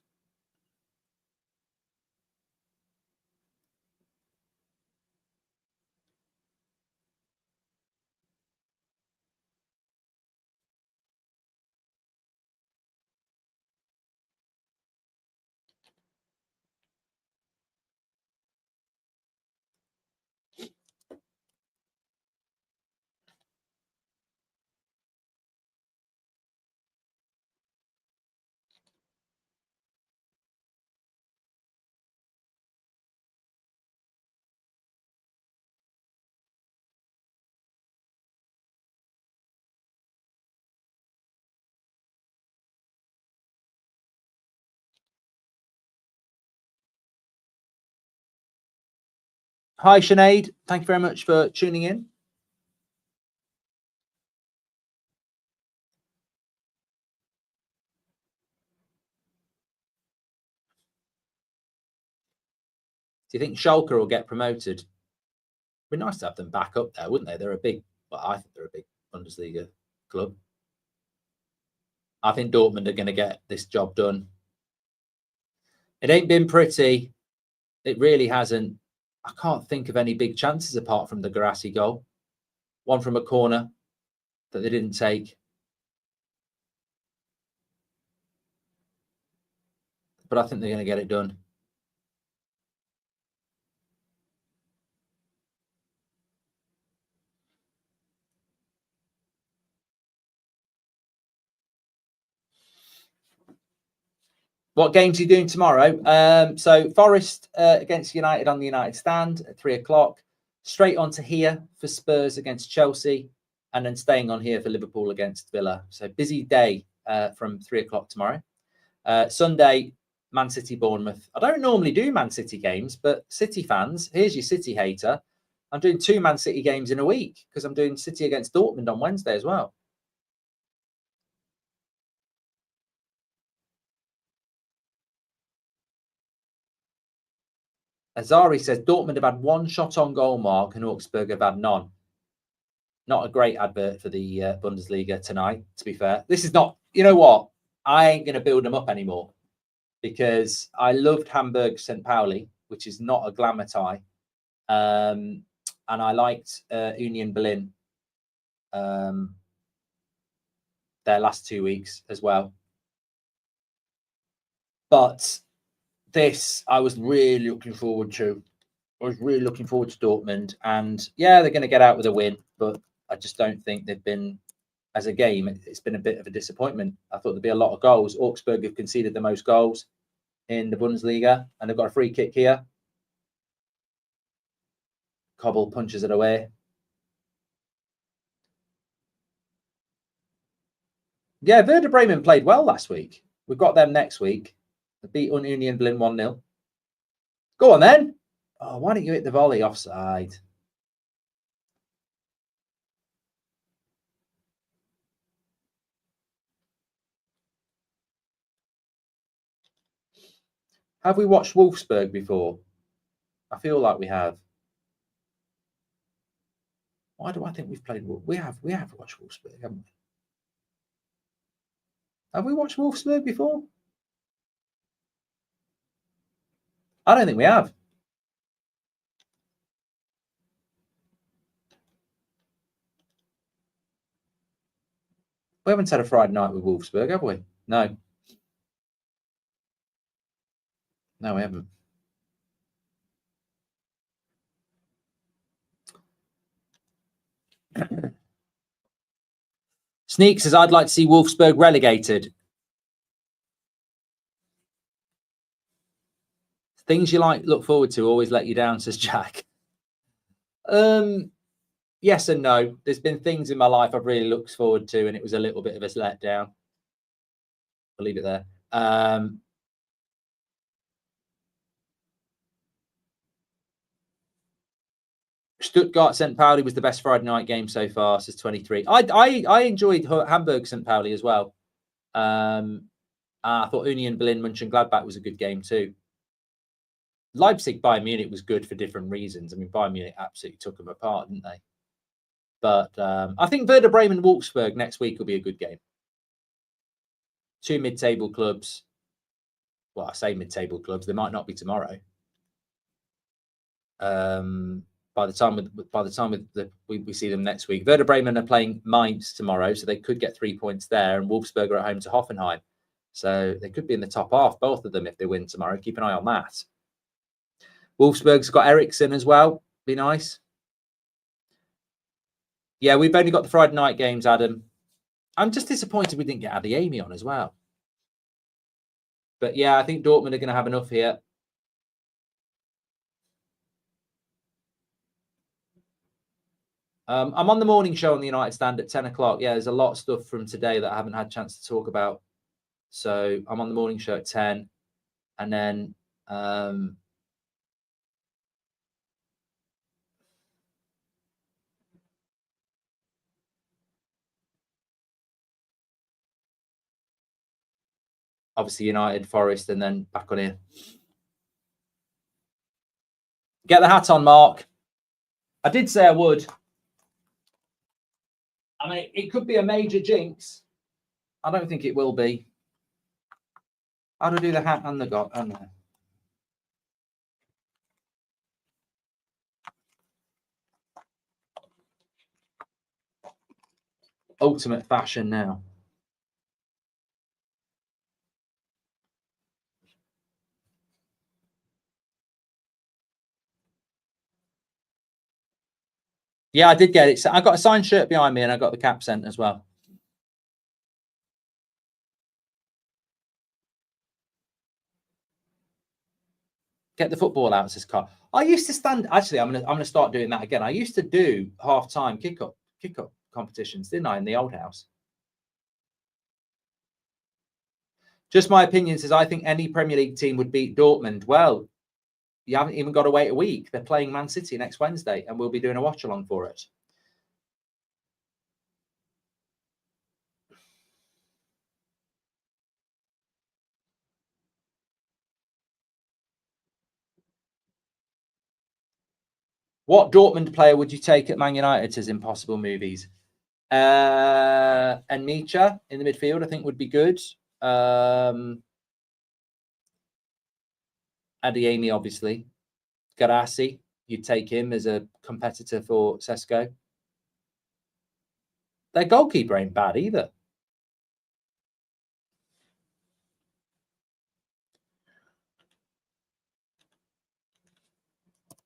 Hi, Sinead. Thank you very much for tuning in. Do you think Schalke will get promoted? It'd be nice to have them back up there, wouldn't they? They're a big, well, I think they're a big Bundesliga club. I think Dortmund are going to get this job done. It ain't been pretty. It really hasn't. I can't think of any big chances apart from the Guirassy goal. One from a corner that they didn't take. But I think they're going to get it done. What games are you doing tomorrow? So Forest against United on the United stand at 3 o'clock. Straight on to here for Spurs against Chelsea. And then staying on here for Liverpool against Villa. So busy day from 3 o'clock tomorrow. Sunday, Man City, Bournemouth. I don't normally do Man City games, but City fans, here's your City hater. I'm doing 2 Man City games in a week because I'm doing City against Dortmund on Wednesday as well. Azari says Dortmund have had 1 shot on goal mark and Augsburg have had none. Not a great advert for the Bundesliga tonight, to be fair. This is not, you know what? I ain't going to build them up anymore because I loved Hamburg St. Pauli, which is not a glamour tie. And I liked Union Berlin their last 2 weeks as well. But this I was really looking forward to. I was really looking forward to Dortmund. And yeah, they're going to get out with a win, but I just don't think they've been, as a game, it's been a bit of a disappointment. I thought there'd be a lot of goals. Augsburg have conceded the most goals in the Bundesliga, and they've got a free kick here. Cobble punches it away. Yeah, Werder Bremen played well last week. We've got them next week. They beat Union Berlin 1-0. Go on then. Oh, why don't you hit the volley offside? Have we watched Wolfsburg before? I feel like we have. Why do I think we've played? We have watched Wolfsburg, haven't we? Have we watched Wolfsburg before? I don't think we have. We haven't had a Friday night with Wolfsburg, have we? No. No, we haven't. Sneak says, I'd like to see Wolfsburg relegated. Things you look forward to always let you down, says Jack. Yes and no. There's been things in my life I've really looked forward to, and it was a little bit of a letdown. I'll leave it there. Stuttgart St. Pauli was the best Friday night game so far, says 23. I enjoyed Hamburg St. Pauli as well. I thought Union Berlin Mönchengladbach was a good game too. Leipzig Bayern Munich was good for different reasons. I mean, Bayern Munich absolutely took them apart, didn't they? But I think Werder Bremen Wolfsburg next week will be a good game. Two mid-table clubs. Well, I say mid-table clubs. They might not be tomorrow. By the time we see them next week, Werder Bremen are playing Mainz tomorrow, so they could get 3 points there, and Wolfsburg are at home to Hoffenheim, so they could be in the top half, both of them, if they win tomorrow. Keep an eye on that. Wolfsburg's got Eriksson as well. Be nice. Yeah, we've only got the Friday night games, Adam. I'm just disappointed we didn't get Adeyemi on as well. But yeah, I think Dortmund are going to have enough here. I'm on the morning show on the United Stand at 10 o'clock. Yeah, there's a lot of stuff from today that I haven't had a chance to talk about. So I'm on the morning show at 10. And then obviously United, Forest, and then back on here. Get the hat on, Mark. I did say I would. I mean, it could be a major jinx. I don't think it will be. How do I do the hat and the god? Oh, no. Ultimate fashion now. Yeah, I did get it. So I got a signed shirt behind me, and I got the cap sent as well. Get the football out, says Carl. I used to stand. Actually, I'm gonna start doing that again. I used to do half-time kick-up competitions, didn't I, in the old house? Just my opinion says I think any Premier League team would beat Dortmund. Well, you haven't even got to wait a week. They're playing Man City next Wednesday, and we'll be doing a watch-along for it. What Dortmund player would you take at Man United as impossible movies? And Micha in the midfield, I think, would be good. Adeyemi, obviously. Garassi, you'd take him as a competitor for Sesko. Their goalkeeper ain't bad either.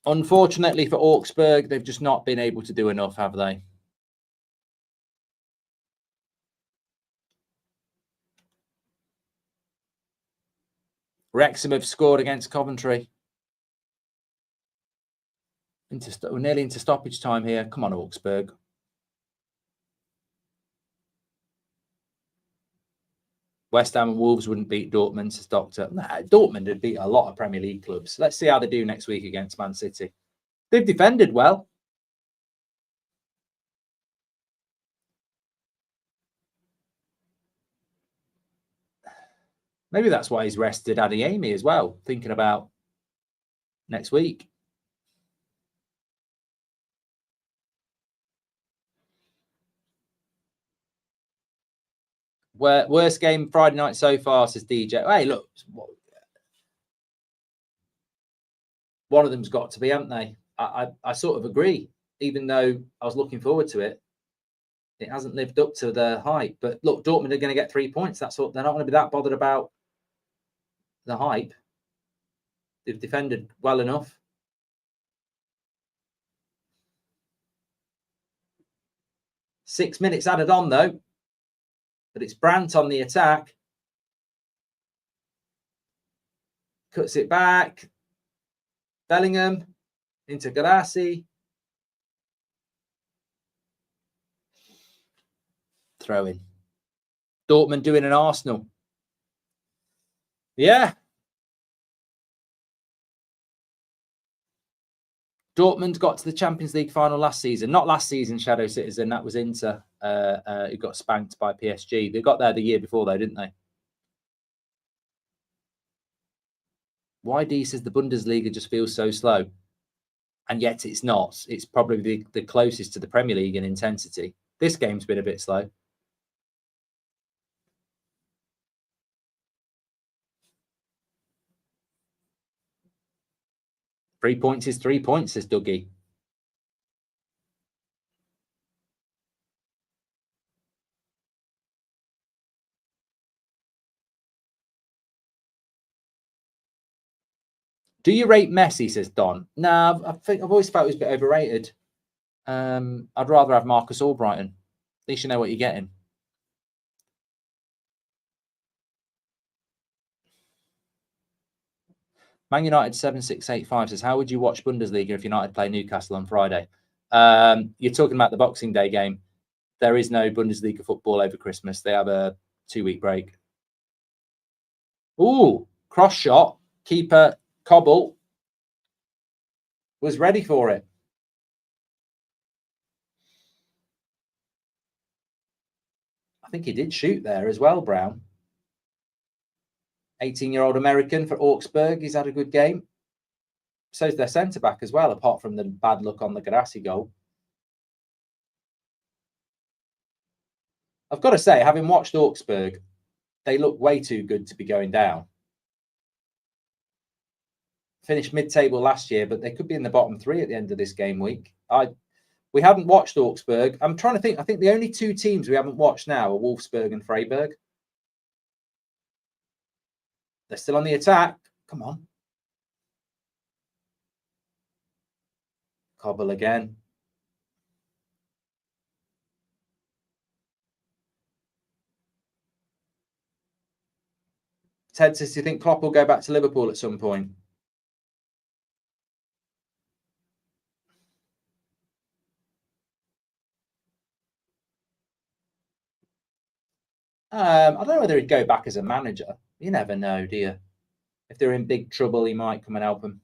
Unfortunately for Augsburg, they've just not been able to do enough, have they? Wrexham have scored against Coventry. We're nearly into stoppage time here. Come on, Augsburg. West Ham and Wolves wouldn't beat Dortmund, says Doctor. Nah, Dortmund would beat a lot of Premier League clubs. Let's see how they do next week against Man City. They've defended well. Maybe that's why he's rested Adeyemi as well, thinking about next week. Worst game Friday night so far, says DJ. Hey, look, one of them's got to be, haven't they? I sort of agree, even though I was looking forward to it. It hasn't lived up to the hype. But look, Dortmund are going to get 3 points. That's all. They're not going to be that bothered about the hype. They've defended well enough. Six minutes added on, though. But it's Brandt on the attack. Cuts it back. Bellingham into Garassi. Throw in. Dortmund doing an Arsenal. Yeah. Dortmund got to the Champions League final last season. Not last season, Shadow Citizen. That was Inter, who got spanked by PSG. They got there the year before, though, didn't they? YD says the Bundesliga just feels so slow. And yet it's not. It's probably the closest to the Premier League in intensity. This game's been a bit slow. Three points is 3 points, says Dougie. Do you rate Messi, says Don? No, I think I've always felt he was a bit overrated. I'd rather have Marcus Albrighton. At least you know what you're getting. Man United 7685 says, how would you watch Bundesliga if United play Newcastle on Friday? You're talking about the Boxing Day game. There is no Bundesliga football over Christmas. They have a 2-week break. Ooh, cross shot. Keeper Cobble was ready for it. I think he did shoot there as well, Brown. 18-year-old American for Augsburg. He's had a good game. So's their centre-back as well, apart from the bad luck on the Garassi goal. I've got to say, having watched Augsburg, they look way too good to be going down. Finished mid-table last year, but they could be in the bottom 3 at the end of this game week. We hadn't watched Augsburg. I'm trying to think. I think the only 2 teams we haven't watched now are Wolfsburg and Freiburg. They're still on the attack. Come on. Cobble again. Ted says, do you think Klopp will go back to Liverpool at some point? I don't know whether he'd go back as a manager. You never know, do you? If they're in big trouble, he might come and help them.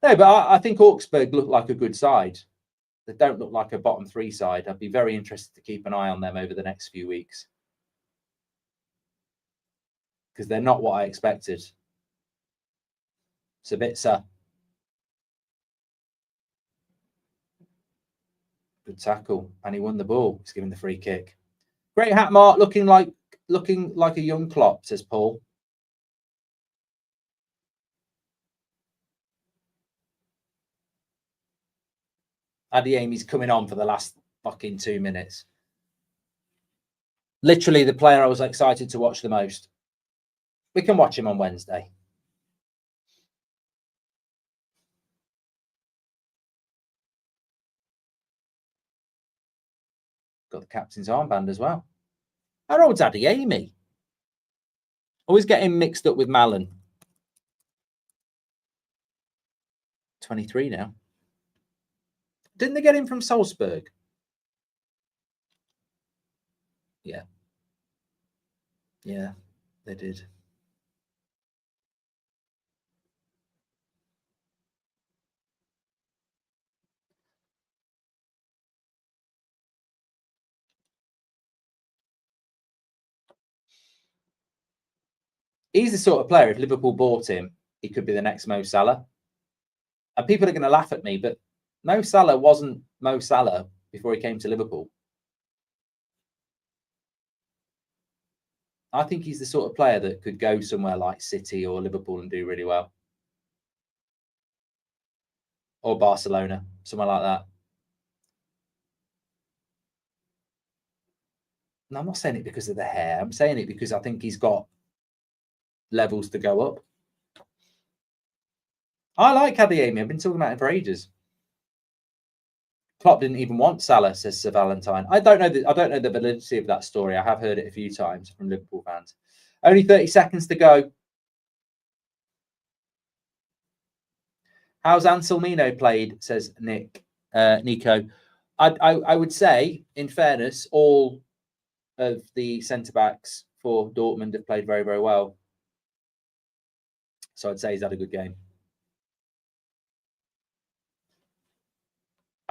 No, but I think Augsburg look like a good side. They don't look like a bottom 3 side. I'd be very interested to keep an eye on them over the next few weeks. Because they're not what I expected. Sabitzer. Good tackle. And he won the ball. He's given the free kick. Great hat, Mark. Looking like a young Klopp, says Paul. Adeyemi's coming on for the last fucking 2 minutes. Literally the player I was excited to watch the most. We can watch him on Wednesday. Got the captain's armband as well. How old's Adeyemi? Always getting mixed up with Malin. 23 now. Didn't they get him from Salzburg? Yeah. Yeah, they did. He's the sort of player, if Liverpool bought him, he could be the next Mo Salah. And people are going to laugh at me, but Mo Salah wasn't Mo Salah before he came to Liverpool. I think he's the sort of player that could go somewhere like City or Liverpool and do really well. or Barcelona, somewhere like that. No, I'm not saying it because of the hair. I'm saying it because I think he's got levels to go up. I like Adeyemi. I've been talking about him for ages. Klopp didn't even want Salah, says Sir Valentine. I don't know the validity of that story. I have heard it a few times from Liverpool fans. Only 30 seconds to go. How's Anselmino played, says Nico. I would say, in fairness, all of the centre-backs for Dortmund have played very, very well. So I'd say he's had a good game.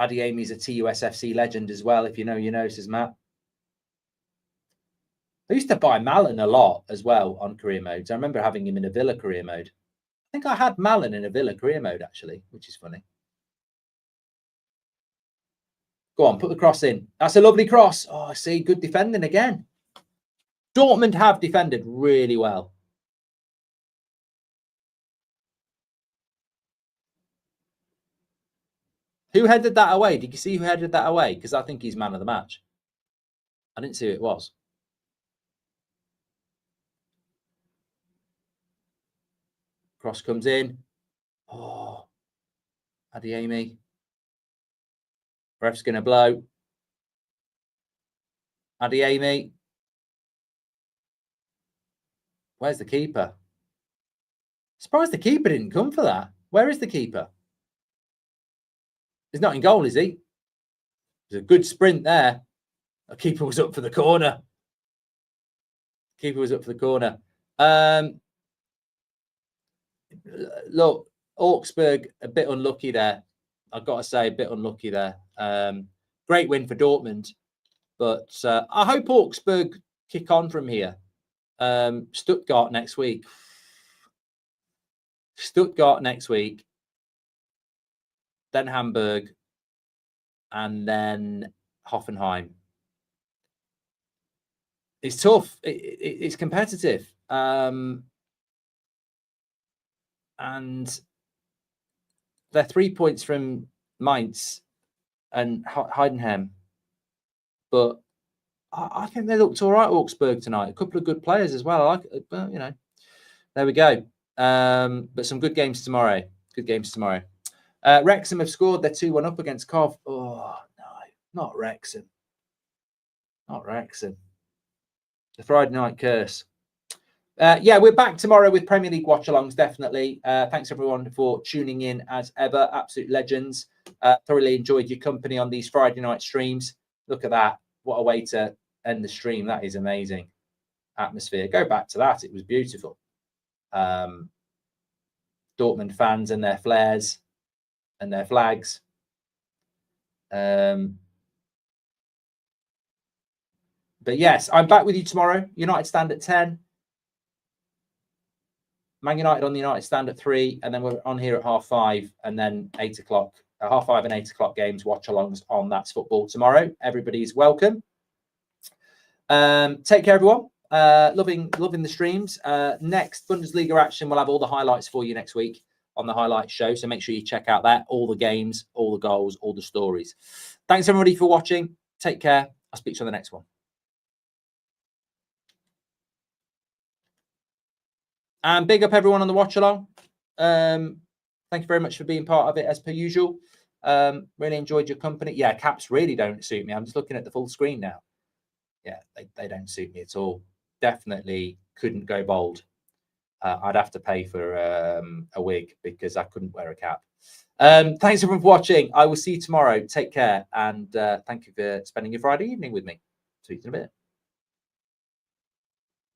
Adeyemi's a TUSFC legend as well. If you know, you know, says Matt. I used to buy Malin a lot as well on career modes. I remember having him in a Villa career mode. I think I had Malin in a Villa career mode, actually, which is funny. Go on, put the cross in. That's a lovely cross. Oh, I see. Good defending again. Dortmund have defended really well. Who headed that away? Did you see who headed that away? Because I think he's man of the match. I didn't see who it was. Cross comes in. Oh, Adeyemi. Ref's going to blow. Adeyemi. Where's the keeper? Surprised the keeper didn't come for that. Where is the keeper? He's not in goal, is he? There's a good sprint there. The keeper was up for the corner. Keeper was up for the corner. Look, Augsburg, a bit unlucky there. I've got to say, a bit unlucky there. Great win for Dortmund. But I hope Augsburg kick on from here. Stuttgart next week. Stuttgart next week. Then Hamburg. And then Hoffenheim. It's tough. It's competitive. And they're 3 points from Mainz and Heidenheim. But I think they looked all right, Augsburg, tonight. A couple of good players as well. I like it, but, you know, there we go. But some good games tomorrow. Good games tomorrow. Wrexham have scored. They're 2-1 up against Cov. Oh, no, not Wrexham. Not Wrexham. The Friday night curse. Yeah, we're back tomorrow with Premier League watch-alongs, definitely. Thanks, everyone, for tuning in as ever. Absolute legends. Thoroughly enjoyed your company on these Friday night streams. Look at that. What a way to end the stream. That is amazing. Atmosphere. Go back to that. It was beautiful. Dortmund fans and their flares and their flags. But yes, I'm back with you tomorrow. United stand at 10. Man United on the United stand at 3. And then we're on here at 5:30. And then 8 o'clock. 5:30 and 8 o'clock games, watch-alongs on That's Football tomorrow. Everybody's welcome. Take care, everyone. Loving the streams. Next Bundesliga action, we'll have all the highlights for you next week on the highlight show. So make sure you check out that. All the games, all the goals, all the stories. Thanks, everybody, for watching. Take care. I'll speak to you on the next one. And big up everyone on the watch-along. Thank you very much for being part of it, as per usual. Really enjoyed your company. Yeah, caps really don't suit me. I'm just looking at the full screen now. Yeah, they don't suit me at all. Definitely couldn't go bold. I'd have to pay for a wig because I couldn't wear a cap. Thanks everyone for watching. I will see you tomorrow. Take care. And thank you for spending your Friday evening with me. See you in a bit.